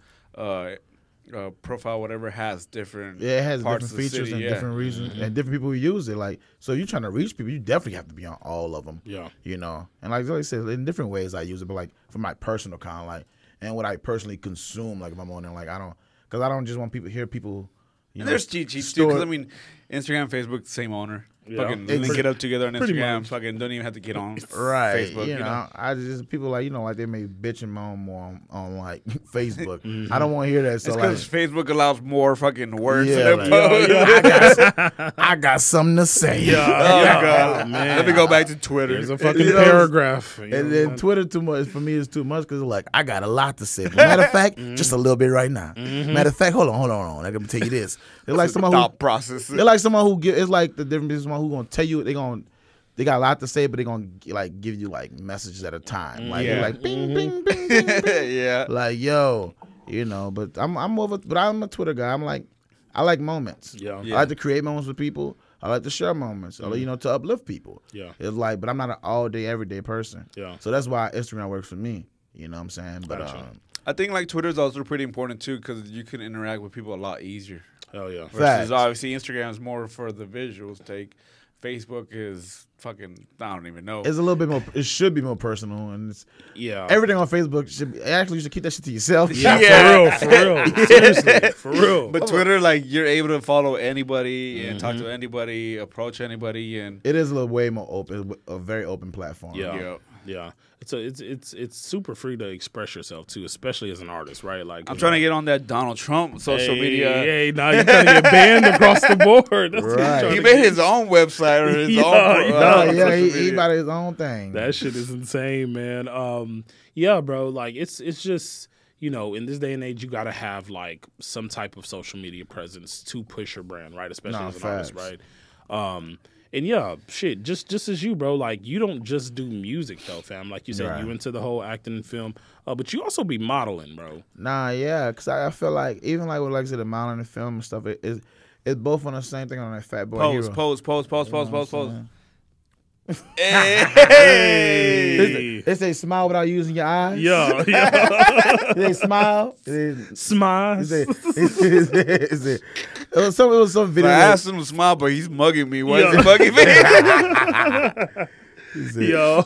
profile, whatever, has different it has parts different of the features city, and different reasons and different people who use it. Like, so you're trying to reach people, you definitely have to be on all of them. Yeah, you know, and like I said, in different ways I use it, but like for my personal kind, like, and what I personally consume, like if I'm on there, like I don't just want people people. You know, there's cheat sheets too, because I mean, Instagram, Facebook, same owner. Fucking link it up together on Instagram. Fucking don't even have to get on Facebook. You know, I just people like like they may bitch and moan more on like Facebook. I don't want to hear that. So it's because like, Facebook allows more fucking words in their post. I got something to say. Man. Let me go back to Twitter. There's a fucking paragraph. And then Twitter too much for me is too much because like I got a lot to say. But matter of fact, just a little bit right now. Matter of fact, hold on. I gotta tell you this. They're like someone they're like someone who it's like the difference is someone who gonna tell you they got a lot to say, but they gonna like give you like messages at a time. Like they're like bing, bing, bing, bing, bing. Like yo, you know. But I'm a Twitter guy. I'm like I like moments. I like to create moments with people. I like to share moments. I like, you know, to uplift people. It's like, but I'm not an all day, everyday person. So that's why Instagram works for me. You know what I'm saying? But I think like Twitter is also pretty important too because you can interact with people a lot easier. Hell yeah. Versus obviously Instagram is more for the visuals take. Facebook is fucking, I don't even know. It's a little bit more, it should be more personal. And it's, everything on Facebook should be, actually you should keep that shit to yourself. For real. Seriously, for real. But Twitter, like, you're able to follow anybody and talk to anybody, approach anybody. And it is a little way more open, a very open platform. Yeah. It's super free to express yourself too, especially as an artist, right? Like I'm trying to get on that Donald Trump social media. Hey, now you're trying to get banned across the board. That's he made his own website or his own. He bought his own thing. That shit is insane, man. Yeah, bro. Like it's just, you know, in this day and age, you got to have like some type of social media presence to push your brand, right? Especially as an artist, right? And yeah, shit, just as you, bro, like, you don't just do music, though, fam. Like you said, you into the whole acting and film, but you also be modeling, bro. Because I feel like, even like with, like I said, the modeling and film and stuff, it's both on the same thing on that Fat Boy Hero. Pose. Hey! They say smile without using your eyes. They smile. Smile. It was some video. I asked him to smile, but he's mugging me. Why is he mugging me? Yo.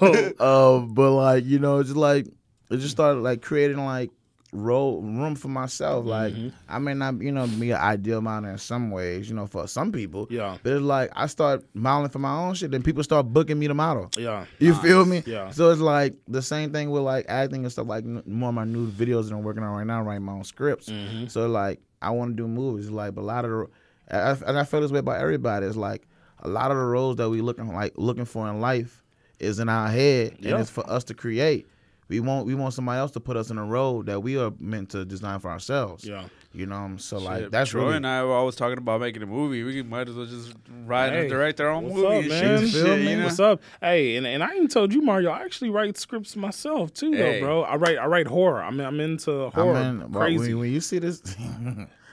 But like, you know, just like it just started like creating like room for myself. Like I may not, you know, be an ideal model in some ways, you know, for some people. Yeah. But it's like I start modeling for my own shit, then people start booking me to model. Yeah. You feel me? Yeah. So it's like the same thing with like acting and stuff. Like more of my new videos that I'm working on right now, writing my own scripts. So like I want to do movies. Like, but a lot of the, and I feel this way about everybody. It's like a lot of the roles that we looking for in life is in our head, and it's for us to create. We want somebody else to put us in a role that we are meant to design for ourselves. Yeah. You know, so Shit, like that's Troy really. and I were always talking about making a movie. We might as well just write and direct our own What's movie up, and man? shit. Feel me? You know? What's up? Hey, and I even told you, Mario, I actually write scripts myself too, though, bro. I write horror. I'm into horror. Crazy. When you see this,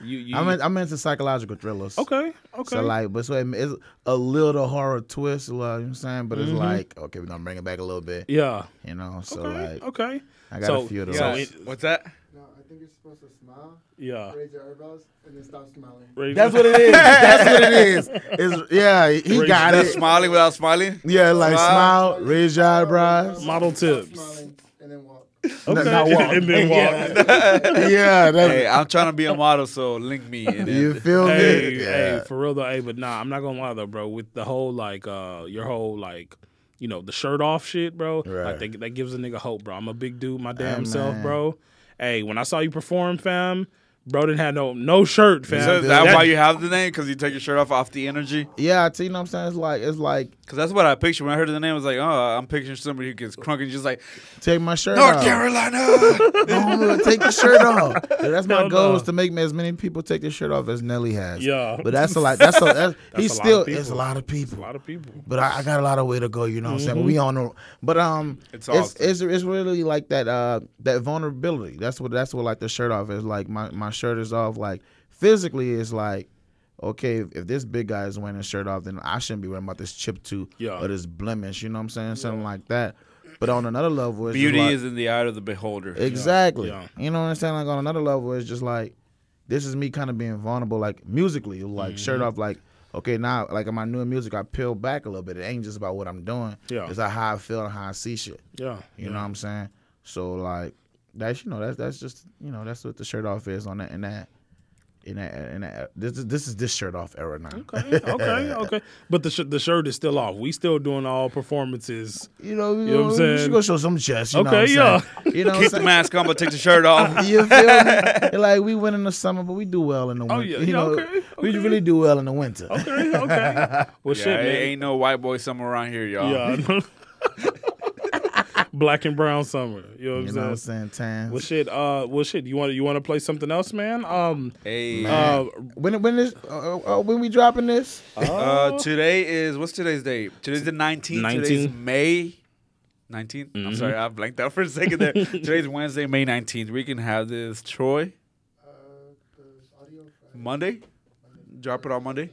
You I'm into psychological thrillers. okay. So like, but so it's a little horror twist, you know what I'm saying? But it's like, okay, we're gonna bring it back a little bit. Yeah. You know, so Okay. like, Okay. I got a few of those. So What's that? No, I think you're supposed to smile, yeah. raise your eyebrows, and then stop smiling. That's what it is. That's what it is. It's, yeah, he got That's it. smiling without smiling? Yeah, like smile, raise your eyebrows. Model Stop tips. smiling, and then walk. Okay. Not walk. And then walk. Yeah, that's, Hey, I'm trying to be a model, so link me. And you feel me? Hey, Yeah. hey, for real though. Hey, but nah, I'm not gonna lie though, bro. With the whole like, your whole like, you know, the shirt off shit, bro. Right. Like that gives a nigga hope, bro. I'm a big dude, my damn Hey, self, man. bro. Hey, when I saw you perform, fam, bro didn't have no shirt, fam. So is that why you have the name? Because you take your shirt off the energy? Yeah, you know what I'm saying? It's like Because that's what I pictured. When I heard the name, I was like, oh, I'm picturing somebody who gets crunk and just like, take my shirt North off. Carolina! No, take the shirt off. That's my Hell goal no. is to make as many people take their shirt off as Nelly has. Yeah. But that's he's That's a lot still of people. it's a lot of people. a lot of people. But I got a lot of way to go, you know what I'm saying? But we on the but It's it's really like that that vulnerability. That's what like the shirt off is. Like my shirt is off. Like physically it's like, okay, if this big guy is wearing his shirt off, then I shouldn't be worrying about this chip tooth or this blemish, you know what I'm saying? Something like that. But on another level, it's Beauty just like, is in the eye of the beholder. exactly. Yeah. You know what I'm saying? Like on another level, it's just like this is me kind of being vulnerable, like musically, like shirt off, like okay, now like in my new music, I peel back a little bit. It ain't just about what I'm doing. Yeah. It's like how I feel and how I see shit. Yeah. You know what I'm saying? So like that's that's just that's what the shirt off is on that in that. This is this shirt off era now. Okay. But the shirt is still off. We still doing all performances. You know what I'm saying? saying? We should go show some chest. You know Okay, what I'm saying? You know what I'm Keep the saying? mask on, but take the shirt off. You feel me? Like we win in the summer, but we do well in the winter. yeah, you know, okay. we really do well in the winter. Okay. Well, Yeah, shit, man. ain't no white boy somewhere around here, y'all. Yeah. Black and brown summer. You know what You know what I'm I'm saying? saying? Tans. Well, shit. You want to play something else, man? Hey, When we dropping this? today is, what's today's date? Today's the 19th. Today's May 19th. I'm sorry, I blanked out for a second there. Today's Wednesday, May 19th. We can have this, Troy, The audio Friday. Monday. Drop it on Monday.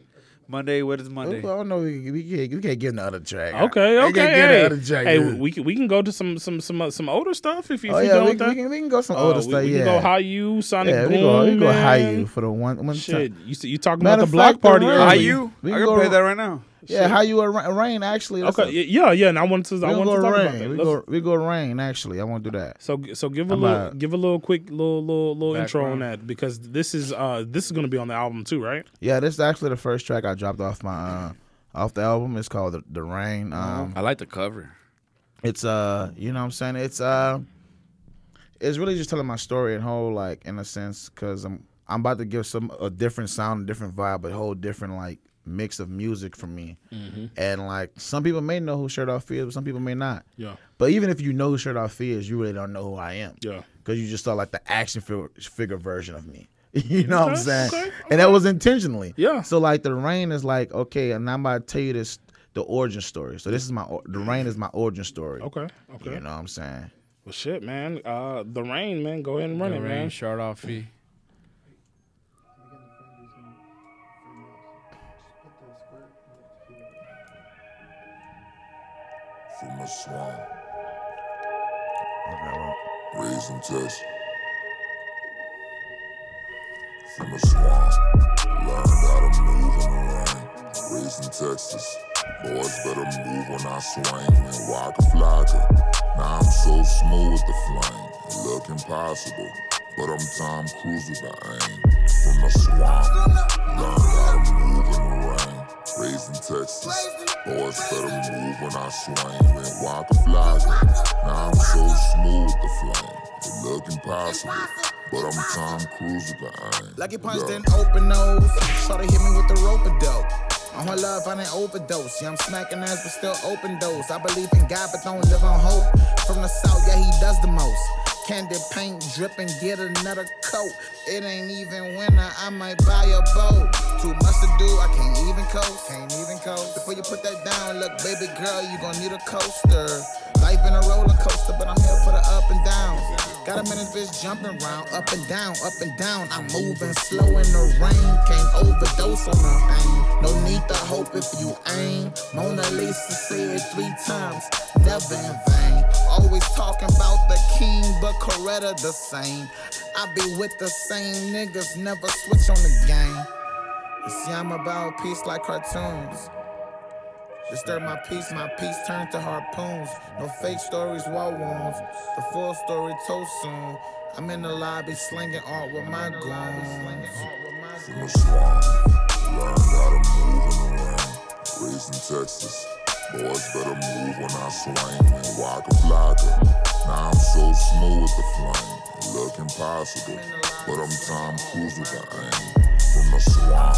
Monday, what is Monday? I don't know. We can't get in the other track. Okay. We can't get in the other track. Hey, dude. we can go to some older stuff if you Oh if you yeah, done we with that. can go some older stuff. We Yeah, can go High You, Sonic yeah, Boom. we go high man. you for the one Shit, time. you talking Matter about of the block fact, party the earlier? How Rain. you? We I can can go- play that right now. Yeah, how you rain actually. That's Okay, yeah, and I wanted to we talk go about rain. that. We go rain actually. I want to do that. So give I'm a little quick little intro on Background. that because this is going to be on the album too, right? Yeah, this is actually the first track I dropped off my off the album. It's called the Rain. I like the cover. It's you know what I'm saying, it's really just telling my story and whole, like, in a sense, because I'm about to give a different sound, a different vibe, a whole different like mix of music for me. And like some people may know who ShirtOffFe is, but some people may not. Yeah. But even if you know who ShirtOffFe is, you really don't know who I am. Yeah. Because you just saw like the action figure version of me. You know what I'm saying? okay. And that was intentionally. Yeah. So like the Rain is like, okay, and I'm about to tell you the origin story. So this is the Rain is my origin story. Okay. You know what I'm saying? Well, shit, man. The Rain, man. Go ahead and run it, man. ShirtOffFe. From a swamp, Okay, well, raising test. From a swamp, learned how to move in the rain. Raised in Texas, Boys better move when I swing and waka flocka. Now I'm so smooth with the flame, it look impossible. But I'm Tom Cruise with the aim. From the swamp, learned how to move in the rain. Raised in Texas, boys better move when I swing and waka flocka. Now I'm so smooth with the flame, it look impossible. But I'm Tom Cruise with the aim. Lucky punch didn't open nose. Shorty hit me with the rope-a-dope. On her love, I didn't overdose. Yeah, I'm smacking ass, but still open doors. I believe in God, but don't live on hope. From the south, yeah, he does the most. Candy paint dripping, get another coat. It ain't even winter, I might buy a boat. Too much to do, I can't even coast. Before you put that down, look, baby girl, you gon' need a coaster. Life been a roller coaster, but I'm here for the up and down. Got a minute, bitch, jumping round, up and down, up and down. I'm moving slow in the rain, can't overdose on the pain. No need to hope if you aim. Mona Lisa said 3 times, never in vain. Always talking about the king, but Coretta the same. I be with the same niggas, never switch on the game. You see, I'm about peace like cartoons. Disturb my peace turned to harpoons. No fake stories, war wounds. The full story told soon. I'm in the lobby slinging art with my goons. From the swamp, learned how to move in the rain. Raised in Texas, boys better move when I swing and waka flocka. Now I'm so smooth with the flame, it look impossible. But I'm Tom Cruise with the aim. From the swamp,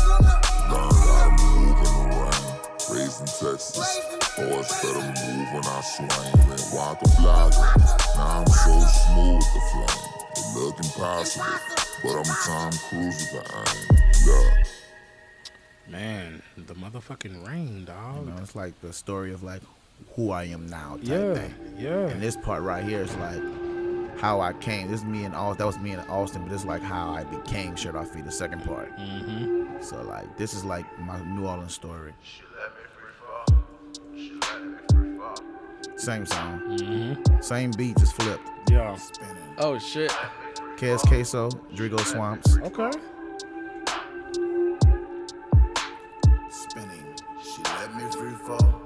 learned how to move in the rain. Raised in Texas, boys better move when I swing and waka flocka. Now I'm so smooth with the flame, it look impossible. But I'm Tom Cruise with the aim. Yeah. Man, the motherfucking rain, dog. You know, it's like the story of like who I am now type Yeah, thing. yeah. And this part right here is like how I came. This is me and Austin. That was me and Austin, but this is like how I became ShirtOffFe, the second part. Mm-hmm. So like this is like my New Orleans story. Same song. Mm-hmm. Same beat, just flipped. Yeah. Oh shit. Kes Queso, Drigo Swamps. Okay. Spinning, she let me free fall.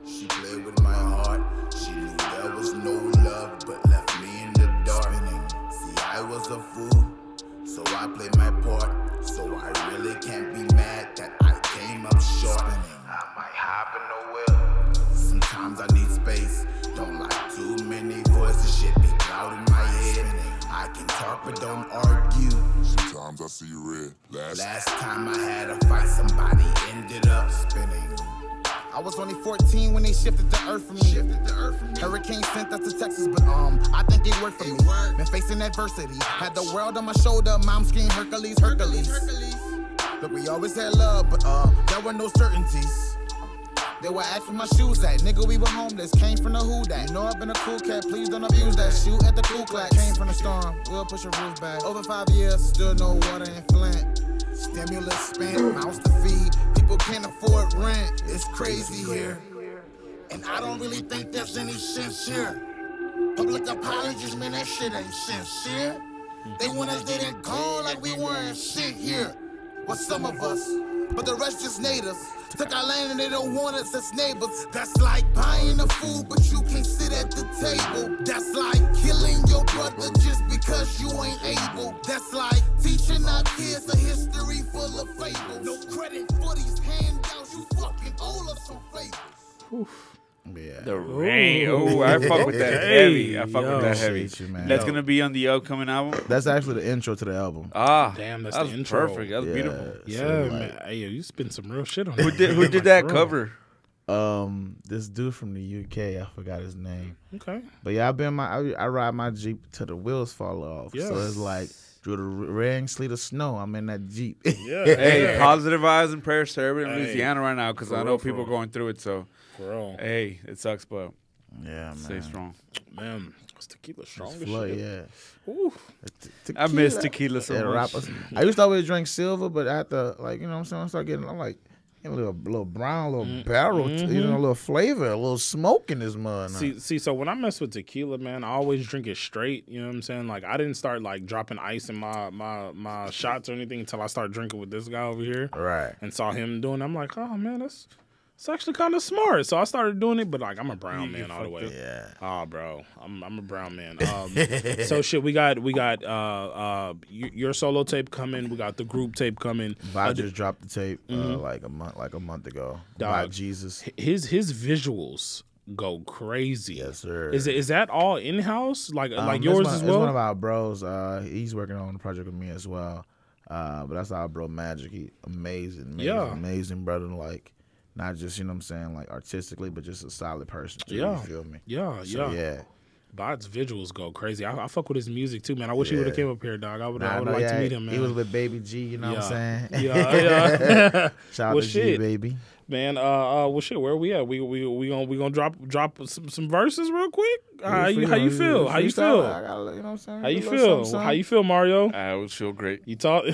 She played with my heart. She knew there was no love, but left me in the dark. Spinning, see, I was a fool, so I played my part. So I really can't be mad that I came up short. Spinning, I might hop in the wheel. Sometimes I need space. Don't like too many voices. Shit be clouding my head. Spinning, I can talk but don't argue. Sometimes I see red. Last time I had a fight, somebody ended up spinning. I was only 14 when they shifted the earth for me. Hurricane sent us to Texas, but I think it worked for me. Been facing adversity, had the world on my shoulder. Mom screamed Hercules, Hercules. Look, we always had love, but there were no certainties. They were asking my shoes at. Nigga, we were homeless. Came from the who that. You know I've been a cool cat. Please don't abuse that. Shoot at the Ku Klux. Came from the storm. We'll push a roof back. Over 5 years, still no water in Flint. Stimulus spent. Mouths to feed. People can't afford rent. It's crazy here. And I don't really think there's any sense here. Public apologies, man, that shit ain't sincere. They want us dead and gone like we weren't shit here. Well, some of us, but the rest just natives. Took our land and they don't want us as neighbors. That's like buying the food, but you can't sit at the table. That's like killing your brother just because you ain't able. That's like teaching our kids a history full of fables. No credit for these handouts, you fucking owe us some favors. Oof. Yeah. The rain. Oh, I fuck with that heavy. I fuck with that heavy. Appreciate you, man. That's gonna be on the upcoming album. That's actually the intro to the album. Ah, Damn, that's that the was intro. perfect. That was beautiful. Yeah, so, like, man. Hey, yo, you spent some real shit on Who that. did that cover? This dude from the UK, I forgot his name. Okay. But yeah, I ride my Jeep till the wheels fall off. Yes. So it's like through the rain, sleet, or snow, I'm in that Jeep. Yeah. Hey, positive vibes and prayers to everybody in Hey, Louisiana right now because for I know real, people for real. going through it. So, For real. hey, it sucks, but Yeah, man. stay strong. Man, was tequila strong as Flood, shit? yeah. Ooh. I miss tequila so Yeah, much. rappers. I used to always drink silver, but I had to, like, you know what I'm saying? I started getting, I'm like, a little brown, a little barrel, you know, a little flavor, a little smoke in this mud. now. See, so when I mess with tequila, man, I always drink it straight. You know what I'm saying? Like, I didn't start like dropping ice in my shots or anything until I started drinking with this guy over here Right. and saw him doing it. I'm like, oh man, It's actually kind of smart. So I started doing it, but like I'm a brown man all the way. Yeah. Oh, bro, I'm a brown man. So shit, we got your solo tape coming. We got the group tape coming. I just dropped the tape like a month ago. By Jesus. His visuals go crazy. Yes, sir. Is that all in house? Like yours as well? It's one of our bros. He's working on the project with me as well. But that's our bro Magic. He amazing brother. Like not just, you know what I'm saying, like artistically, but just a solid person too, you feel me? Yeah. Bod's visuals go crazy. I fuck with his music too, man. I wish he would have came up here, dog. I would like to meet him, man. He was with Baby G, you know what I'm saying? Yeah. Shout out to G, baby. Man, well, shit, where are we at? We gonna drop some verses real quick. How you feel? How you feel? You know what I'm saying? How you feel? How you feel, Mario? I always feel great. You talk,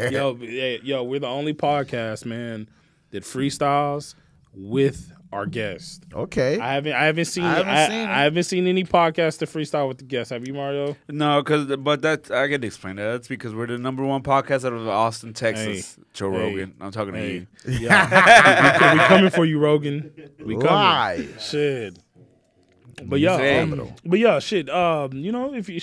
yo, we're the only podcast, man, that freestyles with our guest. Okay. I haven't seen any podcast to freestyle with the guest. Have you, Mario? No, but that I can explain that. That's because we're the #1 podcast out of Austin, Texas. Joe Rogan. I'm talking to you. Yeah. we coming for you, Rogan. We coming. Live. Shit. But yeah, shit. You know, if you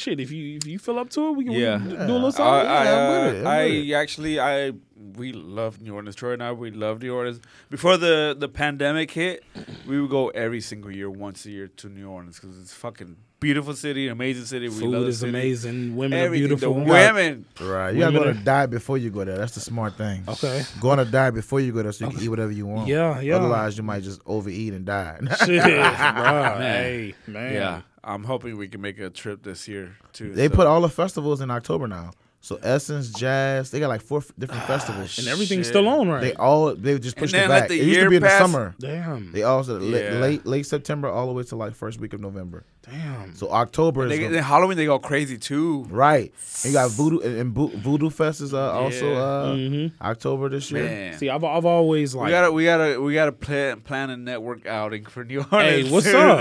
feel up to it, we can do a little something. We love New Orleans. Troy and I, we love New Orleans. Before the pandemic hit, we would go every single year, once a year, to New Orleans because it's fucking beautiful city, amazing city. We Food love is the city. Amazing. Women Everything, are beautiful. The women. Right. You gotta go to die before you go there. That's the smart thing. Okay. Going to die before you go there so you can eat whatever you want. Yeah. Otherwise, you might just overeat and die. Shit, bro. Hey, man. Yeah. I'm hoping we can make a trip this year, too. They put all the festivals in October now. So Essence, Jazz, they got like 4 different festivals. And everything's still on, right? They just pushed then it back. let the It used to year be in the pass. summer. Damn. They also late September all the way to like first week of November. Damn. So October is Then Halloween they go crazy too. right. And you got Voodoo and Voodoo Fest is also October this year. Man. See, I've always like we gotta plan a network outing for New Orleans. Hey, what's up?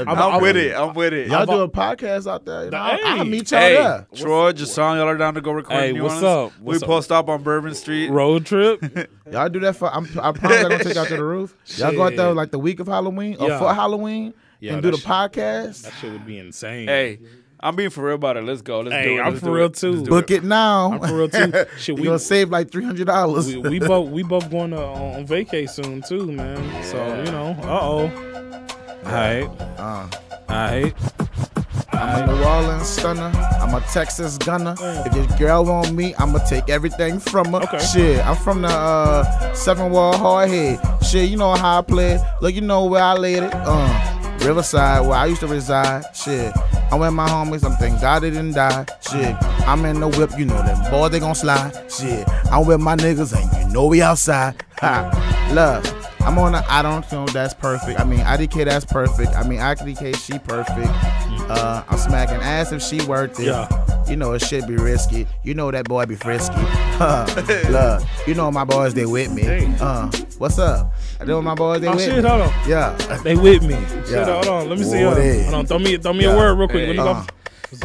I'm with it. Y'all do a podcast out there. You know, Hey. I'll meet y'all Hey, there. Troy, just saw y'all are down to go record in New what's Orleans. up? We post up on Bourbon Street. road trip. Y'all do that for I promise I don't take y'all to the roof. Y'all go out there like the week of Halloween or Yeah. for Halloween and do the that podcast. That shit would be insane. Hey, I'm being for real about it. Let's go. Let's do Hey, it. I'm Let's for do real it. too. Book it now. I'm for real too. Shit, You're gonna save like $300. we both going on vacay soon too, man. So you know, Alright. I'm a New Orleans stunner. I'm a Texas gunner. If your girl want me, I'ma take everything from her. Okay. Shit, I'm from the 7 Wall Hardhead. Shit, you know how I play it. Look, you know where I laid it. Riverside, where I used to reside. Shit, I'm with my homies. I'm thank God they didn't die. Shit, I'm in the whip. You know them boys, they gon' slide. Shit, I'm with my niggas and you know we outside. Ha, love. I'm on I don't know, that's perfect. I mean, IDK, that's perfect. I mean, IDK, she perfect. I'm smacking ass if she worth it. Yeah. You know, it should be risky. You know that boy be frisky. Look, you know my boys, they with me. Hey. What's up? I know my boys, they with shit, me. hold on. Yeah. They with me. Shit, Yeah. hold on. Let me see. What is? Hold on. Throw me a word real quick. Hey. Let me go.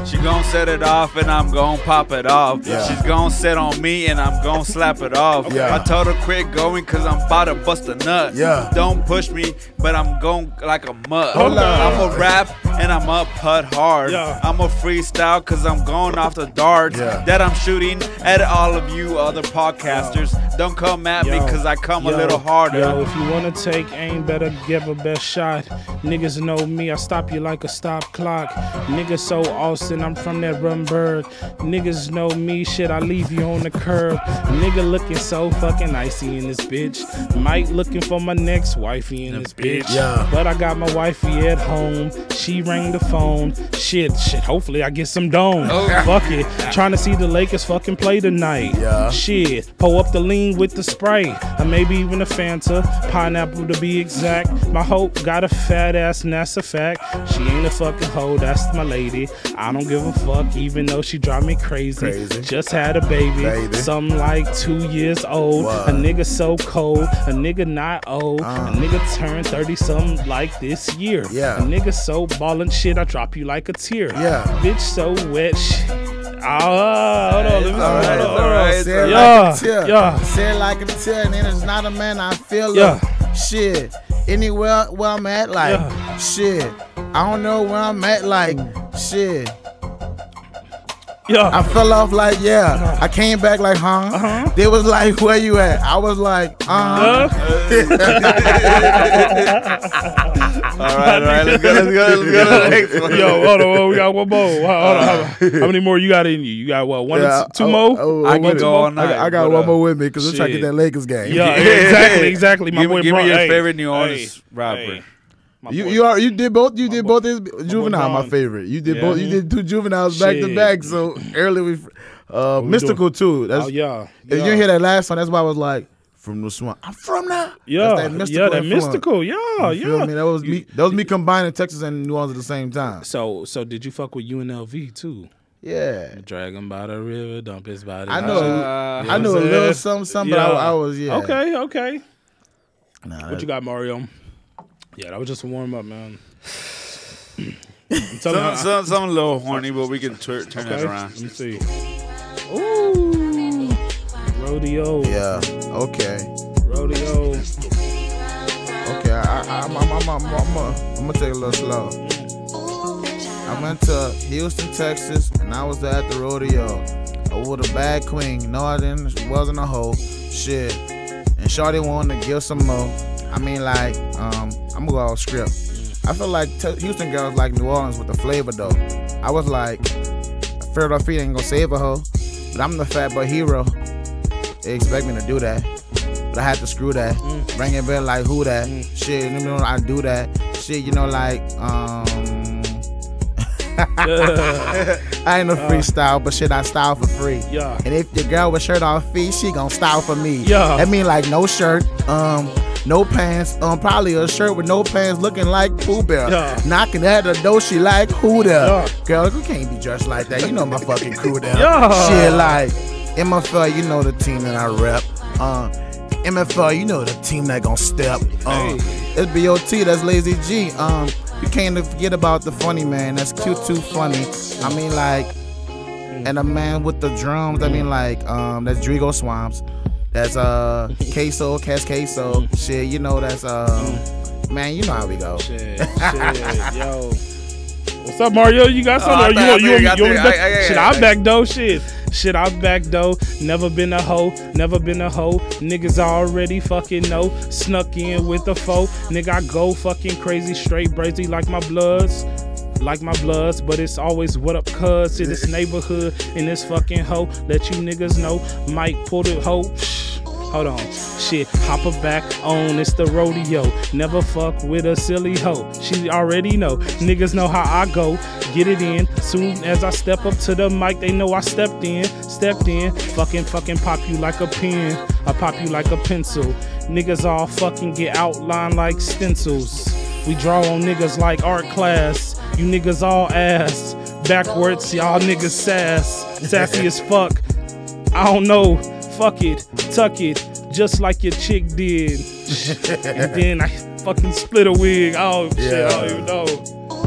She gon' set it off and I'm gon' pop it off. Yeah. She's gon' sit on me and I'm gon' slap it off. Yeah. I told her quit going cause I'm about to bust a nut. Yeah. Don't push me, but I'm gon' like a mud. Hold up. I'm a rap and I'm a putt hard. Yeah. I'm a freestyle cause I'm going off the darts Yeah. that I'm shooting at all of you other podcasters. Don't come at me cause I come a little harder. Yo, if you wanna take aim, better give a best shot. Niggas know me, I stop you like a stop clock. Niggas so Austin, I'm from that Rumberg. Niggas know me, shit, I leave you on the curb. Nigga looking so fucking icy in this bitch. Mike looking for my next wifey in this bitch. Yeah. But I got my wifey at home. She rang the phone. Shit, hopefully I get some dome. Fuck it. Trying to see the Lakers fucking play tonight. Yeah. Shit, pull up the lean with the Sprite. Or maybe even a Fanta. Pineapple to be exact. My hope got a fat ass, and that's a fact. She ain't a fucking hoe, that's my lady. I don't give a fuck, even though she drive me crazy. Just had a baby. Something like 2 years old. What? A nigga so cold. A nigga not old. A nigga turned 30 something like this year. Yeah. A nigga so ballin' shit, I drop you like a tear. Yeah. Bitch so wet, shit. Hold on, let me see. Yeah. Say it like a tear, and then it's not a man. I feel it. Shit. Anywhere where I'm at, like shit. I don't know where I'm at, like shit. I fell off like I came back like They was like, where you at? I was like All right, let's go to the next one. Yo, hold on, we got one more. Hold on, how many more you got in you? You got what? One, two more? I can go all night. I got one more with me because I'm trying to get that Lakers game. Yeah, exactly. My boy, give me your favorite New Orleans rapper. You did both. You did both. Juvenile, my favorite. You did both. You did 2 juveniles back to back. So early we, mystical too. That's, If you didn't hear that last one, that's why I was like, from the swamp. I'm from there. That mystical. You feel me? That was me. That was me combining Texas and New Orleans at the same time. So did you fuck with UNLV too? Yeah. Drag him by the river, dump his body. I know a little something, but I was Okay. What you got, Mario? Yeah, that was just a warm up, man. Something a little horny, but we can turn it around. Let me see. Ooh, rodeo. Yeah. Okay. Rodeo. Okay. I'm gonna take a little slow. I went to Houston, Texas, and I was there at the rodeo with a bad queen. No, I didn't. Wasn't a hoe. Shit. And Shorty wanted to give some more. I mean, like, I'm gonna go off script. I feel like Houston girls like New Orleans with the flavor, though. I was like, ShirtOffFe ain't gonna save a hoe, but I'm the fat boy hero. They expect me to do that, but I had to screw that. Bring it back like who that? Shit, you know, I do that. Shit, you know, like, I ain't no freestyle, but shit, I style for free. Yeah. And if your girl with ShirtOffFe, she gon' style for me. Yeah. That mean like no shirt, no pants, probably a shirt with no pants looking like Pooh Bear. Yeah. Knocking at the door, she like who there? Yeah. Girl, you can't be dressed like that. You know my fucking crew there. Yeah. Shit like MFL, you know the team that I rep. MFL, you know the team that gon' step. It's BOT, that's Lazy G. You can't forget about the funny man. That's cute too funny. I mean like, and a man with the drums. I mean like, that's Drigo Swamps. That's Queso, Queso. Shit, you know that's man, you know how we go. Shit, yo. What's up, Mario? You got something? You want me back? Shit, I back though. Shit, I back though. Never been a hoe. Niggas already fucking know. Snuck in with the foe. Nigga, I go fucking crazy, straight brazy like my bloods. But it's always what up, cuz to this neighborhood in this fucking hoe. Let you niggas know. Mike pull the hoe. Hold on, shit, hop her back on, it's the rodeo. Never fuck with a silly hoe. She already know, niggas know how I go. Get it in, soon as I step up to the mic, they know I stepped in. Fucking pop you like a pen, I pop you like a pencil. Niggas all fucking get outlined like stencils. We draw on niggas like art class. You niggas all ass. Backwards, y'all niggas sassy as fuck. I don't know. Fuck it, tuck it, just like your chick did. And then I fucking split a wig. Oh shit, I don't even know.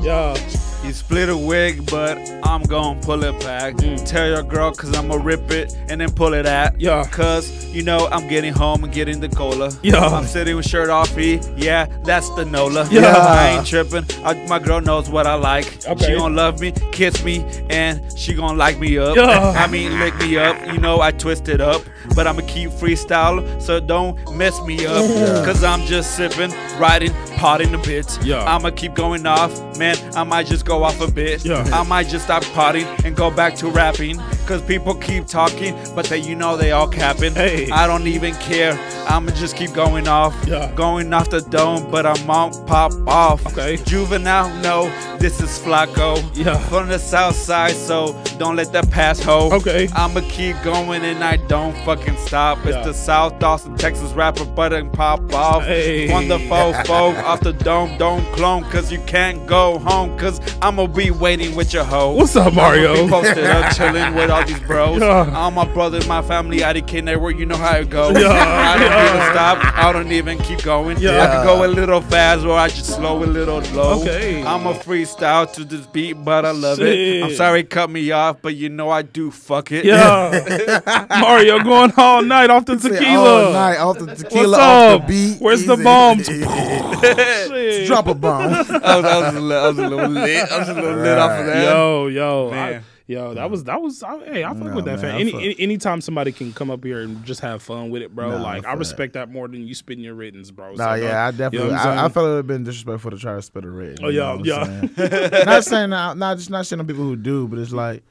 Yeah. You split a wig, but I'm gon' pull it back. Tell your girl, cause I'ma rip it and then pull it out. Yeah. Cause, you know, I'm getting home and getting the cola. Yeah. I'm sitting with ShirtOffFe. Yeah, that's the Nola. Yeah. I ain't tripping. My girl knows what I like. Okay. She gon' love me, kiss me, and she gon' like me up. Yeah. I mean, lick me up. You know, I twist it up. But I'ma keep freestyle, so don't mess me up. Cause I'm just sipping, riding, potting the bits. Yeah. I'ma keep going off. Man, I might just go off a bit. Yeah. I might just stop potting and go back to rapping. Cause people keep talking, but you know they all capping. Hey. I don't even care. I'ma just keep going off. Yeah. Going off the dome, but I'm on pop off. Okay. Juvenile, no, this is Flacco. Yeah. From the south side, so don't let that pass ho. Okay. I'ma keep going and I don't fucking stop. It's the South Austin, Texas rapper, but it pop off. Hey. On the off the dome, don't clone, cause you can't go home, cause I'ma be waiting with your hoe. What's What's up, Mario? Posted up, chilling with all these bros. Yeah. All my brothers, my family, IDK network. You know how it goes. Yeah. I don't even stop. I don't even keep going. Yeah. I can go a little fast or I just slow a little low. Okay. I'm a freestyle to this beat, but I love Shit. it. I'm sorry, cut me off, but you know I do. Fuck it. Yeah. Mario going all night off the tequila. All night off the tequila, What's off up? the beat. Where's the Easy. bombs? Shit. Drop a bomb. I was a little lit. I was a little lit off of that. Yo, Man. that was. Hey, I fuck No, with that, man, fan. Anytime somebody can come up here and just have fun with it, bro. Nah, like I I feel respect that more than you spitting your writtens, bro. Nah, So, yeah, I you definitely. know what I'm I saying? felt it would have been disrespectful to try to spit a written. Oh, you yeah, know what yeah. I'm saying? Not saying not shitting on people who do, but it's like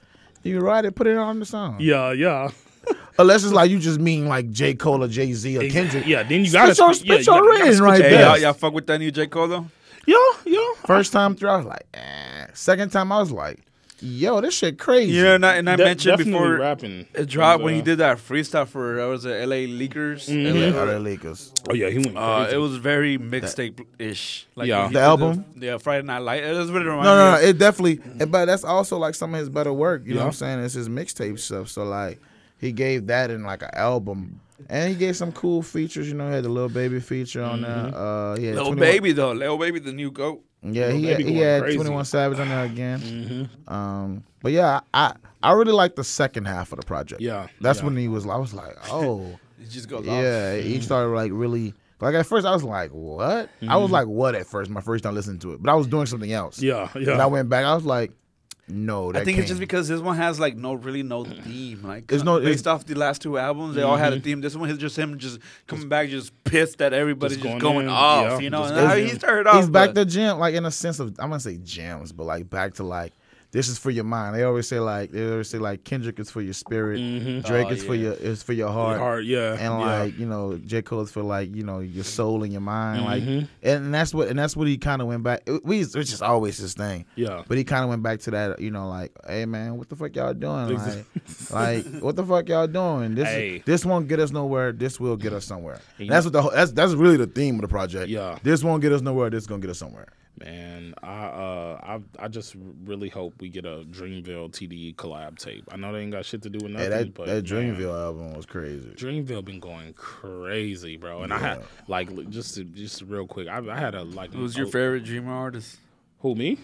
you can write it, put it on the song. Yeah. Unless it's like you just mean like J. Cole or Jay-Z or Kendrick. Yeah, then you gotta Spit your you gotta written spit right your- Hey, there. y'all fuck with that new J. Cole though? Yeah. First time through, I was like, Second time, I was like, yo, this shit crazy. You know, and I mentioned Definitely before rapping. it dropped when he And, did that freestyle for was it LA Leakers? LA Lakers. Oh yeah, he went crazy. It was very mixtape ish. Like Yeah. when he The did album? Yeah, Friday Night Light. That's what it reminded No, me of. it definitely. But that's also like some of his better work. You know Yeah. what I'm saying? It's his mixtape stuff. So like, he gave that in like an album, and he gave some cool features. You know, he had the Lil Baby feature on there. He had Lil 21 Baby though, Lil Baby the new goat. Yeah, Lil he Baby had, he going had crazy. 21 Savage on there again. But yeah, I really like the second half of the project. Yeah, That's yeah. when I was like, oh, It just goes off. yeah. He started like really. Like at first I was like, what? I was like, what at first? My first time listening to it, but I was doing something else. Yeah. And I went back. I was like, no, that I think it's just can't. because this one has like no theme. Like There's no- based off the last two albums, they all had a theme. This one is just him just coming back, just pissed that everybody's Just just going going in, off. yeah, You know, just and how going he in. started off. He's back but- to gym, like in a sense of I'm gonna say gems, but like back to like this is for your mind. They always say like Kendrick is for your spirit, Drake is for your heart. Hard, yeah. And yeah. like J. Cole is for like your soul and your mind, like, and that's what he kind of went back. It's just always his thing, Yeah. But he kind of went back to that, like, hey man, what the fuck y'all doing? Like what the fuck y'all doing? This won't get us nowhere. This will get us somewhere. And that's what that's really the theme of the project. Yeah. This won't get us nowhere. This is gonna get us somewhere. Man, I just really hope we get a Dreamville TDE collab tape. I know they ain't got shit to do with nothing, Hey, but that Dreamville album was crazy. Dreamville been going crazy, bro. And I had like just real quick. I had a like. Who's your favorite Dreamer artist? Who, me?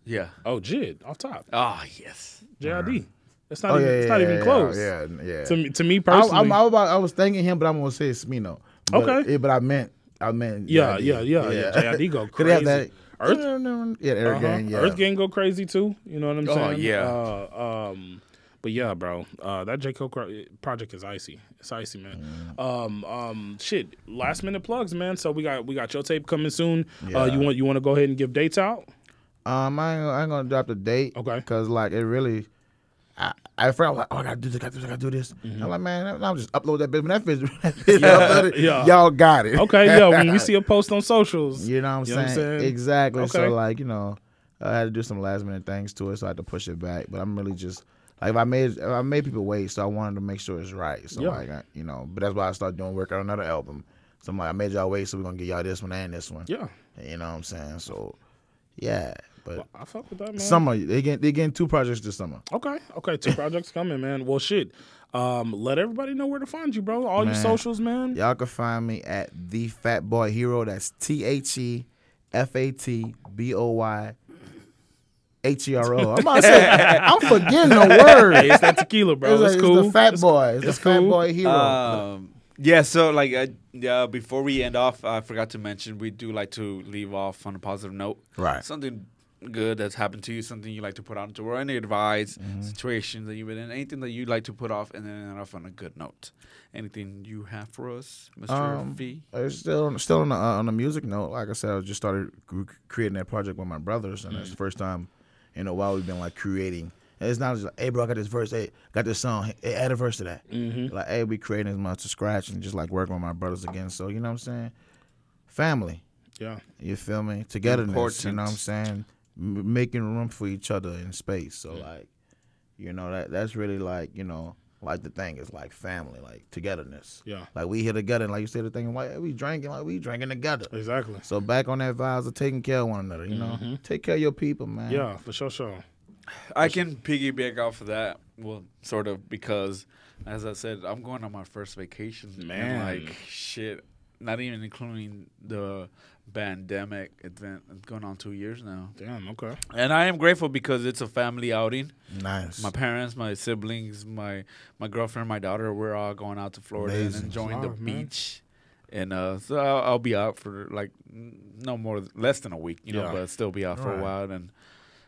Yeah. Oh, Jid off top. Oh yes. JID. It's not even close. Yeah. To me personally. I was thanking him, but I'm gonna say Smino. Okay. Yeah, but I meant. Yeah. JID go Could they have crazy. that? Earth? Yeah, Eric Gang. Yeah. Earth Gang go crazy too. You know what I'm saying? yeah. But yeah, bro, that J. Cole project is icy. It's icy, man. Shit. Last minute plugs, man. So we got your tape coming soon. Yeah. You want to go ahead and give dates out? I ain't gonna drop the date. Okay. Cause like it really. I felt like, oh, I gotta do this, I gotta do this. I'm like, man, I'll just upload that bitch. When that bitch uploaded, yeah. y'all got it. Okay, yeah. When we see a post on socials, You know what I'm You know saying? what I'm saying? Exactly. Okay. So like, I had to do some last minute things to it, so I had to push it back. But I'm really just like, if I made people wait, so I wanted to make sure it's right. So Yeah. like, but that's why I started doing work on another album. So I'm like, I made y'all wait, so we're gonna get y'all this one and this one. yeah. You know what I'm saying? So yeah, but I fuck with that, man. summer they getting 2 projects this summer. Okay, 2 projects coming, man. Well, shit. Let everybody know where to find you, bro. All your socials, man. Y'all can find me at the Fat Boy Hero. That's TheFatboy. HERO. I'm about to say, I'm forgetting the word. Hey, it's that tequila, bro. It's cool. It's the Fat Boy. It's the Fat cool. Boy Hero. Yeah, so like before we end off, I forgot to mention we do like to leave off on a positive note. Right. Something good that's happened to you, something you like to put out into or any advice, situations that you've been in, anything that you'd like to put off and then end off on a good note. Anything you have for us, Mr. V? It's still on the music note. Like I said, I just started creating that project with my brothers, and it's the first time in a while we've been like creating. And it's not just like, hey, bro, I got this verse, hey, got this song, hey, add a verse to that. Like, hey, we creating as much to scratch and just like working with my brothers again. So, you know what I'm saying? Family. Yeah. You feel me? Togetherness. Important. You know what I'm saying? Making room for each other in space. So, like, that's really like, like the thing is like family, like togetherness. Yeah. Like we here together, and like you said, the thing, like we drinking together. Exactly. So back on that vibes of taking care of one another, Take care of your people, man. Yeah, for sure. I can piggyback off of that. Well, sort of, because as I said, I'm going on my first vacation. Man, and like shit, not even including the pandemic event. It's going on 2 years now. Damn. Okay. And I am grateful because it's a family outing. Nice. My parents, my siblings, my girlfriend, my daughter, we're all going out to Florida and enjoying the beach. And so I'll be out for like less than a week, you know, but still be out for a while. And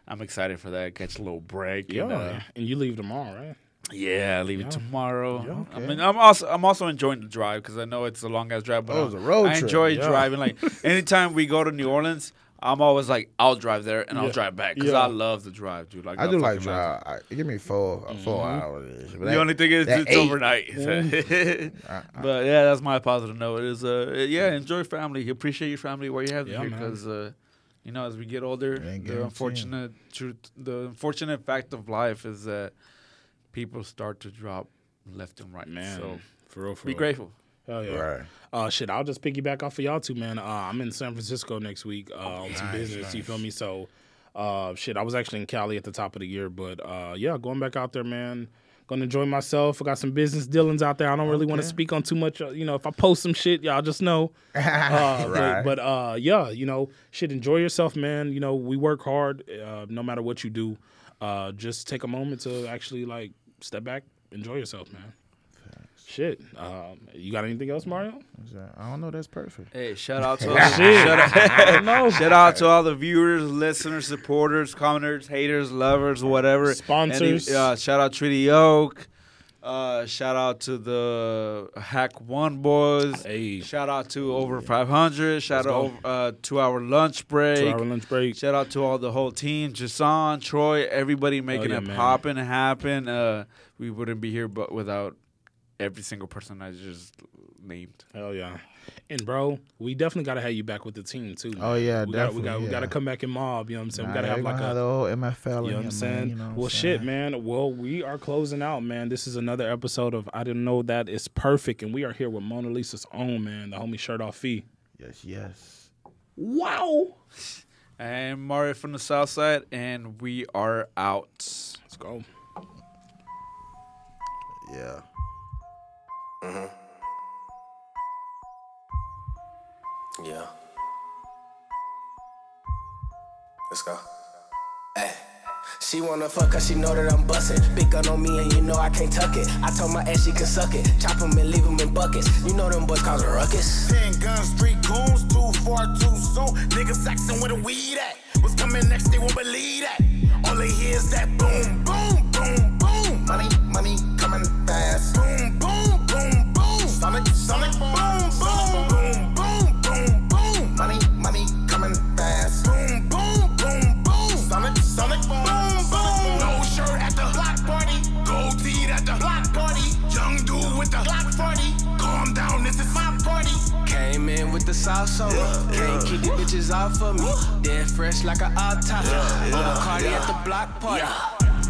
I'm excited for that. Catch a little break. Yeah. And you leave tomorrow, right? Yeah, I leave it tomorrow. Yeah, okay. I mean, I'm also enjoying the drive because I know it's a long ass drive. But it's a road I trip. enjoy driving. Like anytime we go to New Orleans, I'm always like, I'll drive there and I'll drive back because I love the drive, dude. Like I do like drive. Give me 4 hours. The only thing is it's overnight. But yeah, that's my positive note. Is enjoy family. Appreciate your family where you have them here because you know, as we get older, the unfortunate fact of life is that people start to drop left and right. Man, so for real, be grateful. Hell yeah. Right. Shit, I'll just piggyback off of y'all too, man. I'm in San Francisco next week on some business, you feel me? So, shit, I was actually in Cali at the top of the year, but yeah, going back out there, man. Gonna enjoy myself. I got some business dealings out there. I don't really want to speak on too much. You know, if I post some shit, y'all just know. Right. But yeah, you know, shit, enjoy yourself, man. You know, we work hard no matter what you do. Just take a moment to actually, like, step back, enjoy yourself, man. Shit. You got anything else, Mario? I don't know. That's perfect. Hey, shout out to shout out to all the viewers, listeners, supporters, commenters, haters, lovers, whatever. Sponsors. Shout out Treaty Oak. Shout out to the Hack One boys. Hey. Shout out to Over 500. Shout out to our lunch break. 2 hour lunch break. Shout out to all the whole team, Jason, Troy, everybody making it pop and happen. We wouldn't be here but without every single person I just named. Hell yeah. And, bro, we definitely got to have you back with the team, too. Oh, yeah, definitely. We got to come back and mob, you know what I'm saying? We got to have, like, the whole MFL. You know what I'm saying? Well, shit, man. Well, we are closing out, man. This is another episode of I Didn't Know That It's Perfect, and we are here with Mona Lisa's own, man, the homie ShirtOffFe. Yes. Wow. And Mario from the South Side, and we are out. Let's go. Yeah. Yeah. Let's go. Hey. She wanna fuck cause she know that I'm bustin'. Big gun on me and you know I can't tuck it. I told my ass she can suck it. Chop 'em and leave 'em in buckets. You know them boys cause a ruckus. 10 guns, 3 goons, too far, too soon. Niggas axing where the weed at. What's coming next, they won't believe that. All they hear is that boom, boom, boom, boom. Money coming fast. Boom, boom, boom, boom. Sonic, boom, boom, boom, boom, boom, boom. Money coming fast. Boom, boom, boom, boom. Sonic, boom, boom. No shirt at the block party. Gold teed at the block party. Young dude with the block party. Calm down, this is my party. Came in with the sauce on me. Can't keep the bitches off of me. Dead fresh like an autopsy. On a party at the block party.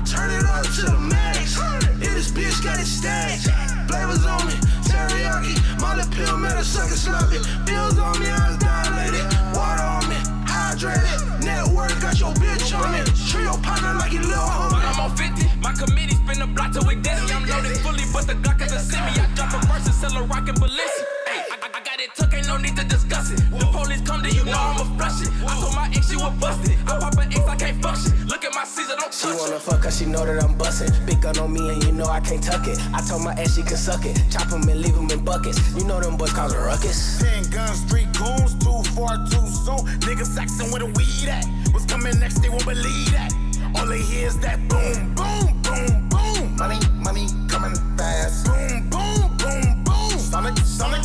Turn it up to the max. Yeah, this bitch got it stacked. Flavors on me, teriyaki. Molly pill, man, a sucker sloppy. Bills on me, I was dilated. Water on me, hydrated. Network got your bitch on me. Trio partner like you little homie. I'm on 50, my committee spin the block till we dizzy. I'm loaded fully, but the Glock is a semi. I drop a verse and sell a rock and Balenci. Hey, I got it took, ain't no need to discuss it. The police come to you, know I'ma flush it. I told my ex she was busted. I pop an X, I can't function. Look at my Caesar, don't touch it. She wanna fuck cause she know that I'm bustin'. Big gun on me and you know I can't tuck it. I told my ass she can suck it. Chop 'em and leave 'em in buckets. You know them boys cause a ruckus. 10 guns, 3 goons, too far, too soon. Niggas axing where the weed at. What's coming next, they won't believe that. All they hear is that boom, boom, boom, boom. Money coming fast. Boom, boom, boom, boom. Sonic,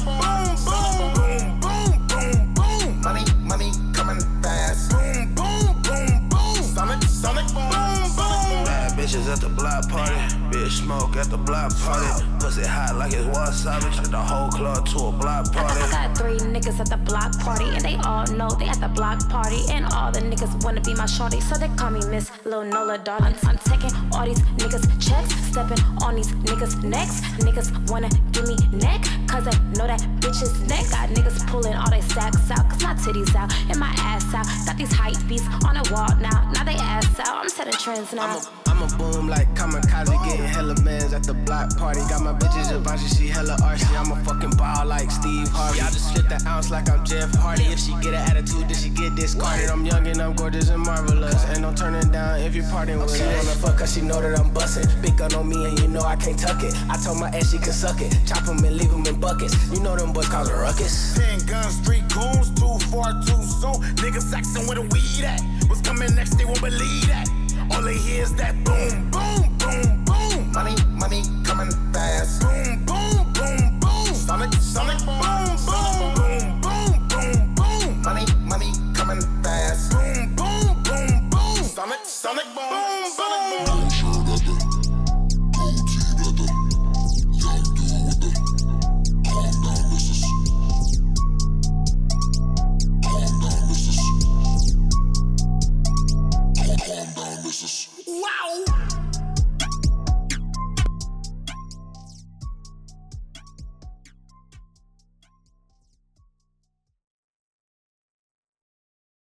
boom, boom, boom, boom, boom, boom. Money coming fast. Boom, boom, boom, boom. Sonic, boom, boom. Bad bitches at the block party. Bitch smoke at the block party. Pussy hot like it's wasabi. Turn the whole club to a block party. I got 3 niggas at the block party, and they all know they at the block party. And all the niggas wanna be my shorty, so they call me Miss Lil Nola, darling. I'm taking Checking all these niggas checks, stepping on these niggas necks. Niggas wanna give me neck, cause they know that bitch's neck. Got niggas pulling all they stacks out, cause my titties out and my ass out. Got these hype beats on the wall now they ass out. I'm setting trends now. I'm a boom like kamikaze, getting hella bands at the block party. Got my bitches Givenchy, she hella artsy. I'm a fucking ball like Steve Harvey. I just flip the ounce like I'm Jeff Hardy. If she get an attitude, then she get discarded. I'm young and I'm gorgeous and marvelous. Ain't no turning down if you're partying with her. She wanna fuck cause she know that I'm bustin'. Big gun on me and you know I can't tuck it. I told my ass she can suck it. Chop them and leave them in buckets. You know them boys cause a ruckus. 10 guns, 3 goons, too far, too soon. Niggas asking where the weed at. What's coming next, they won't believe that. All they hear is that boom, boom, boom, boom. Money.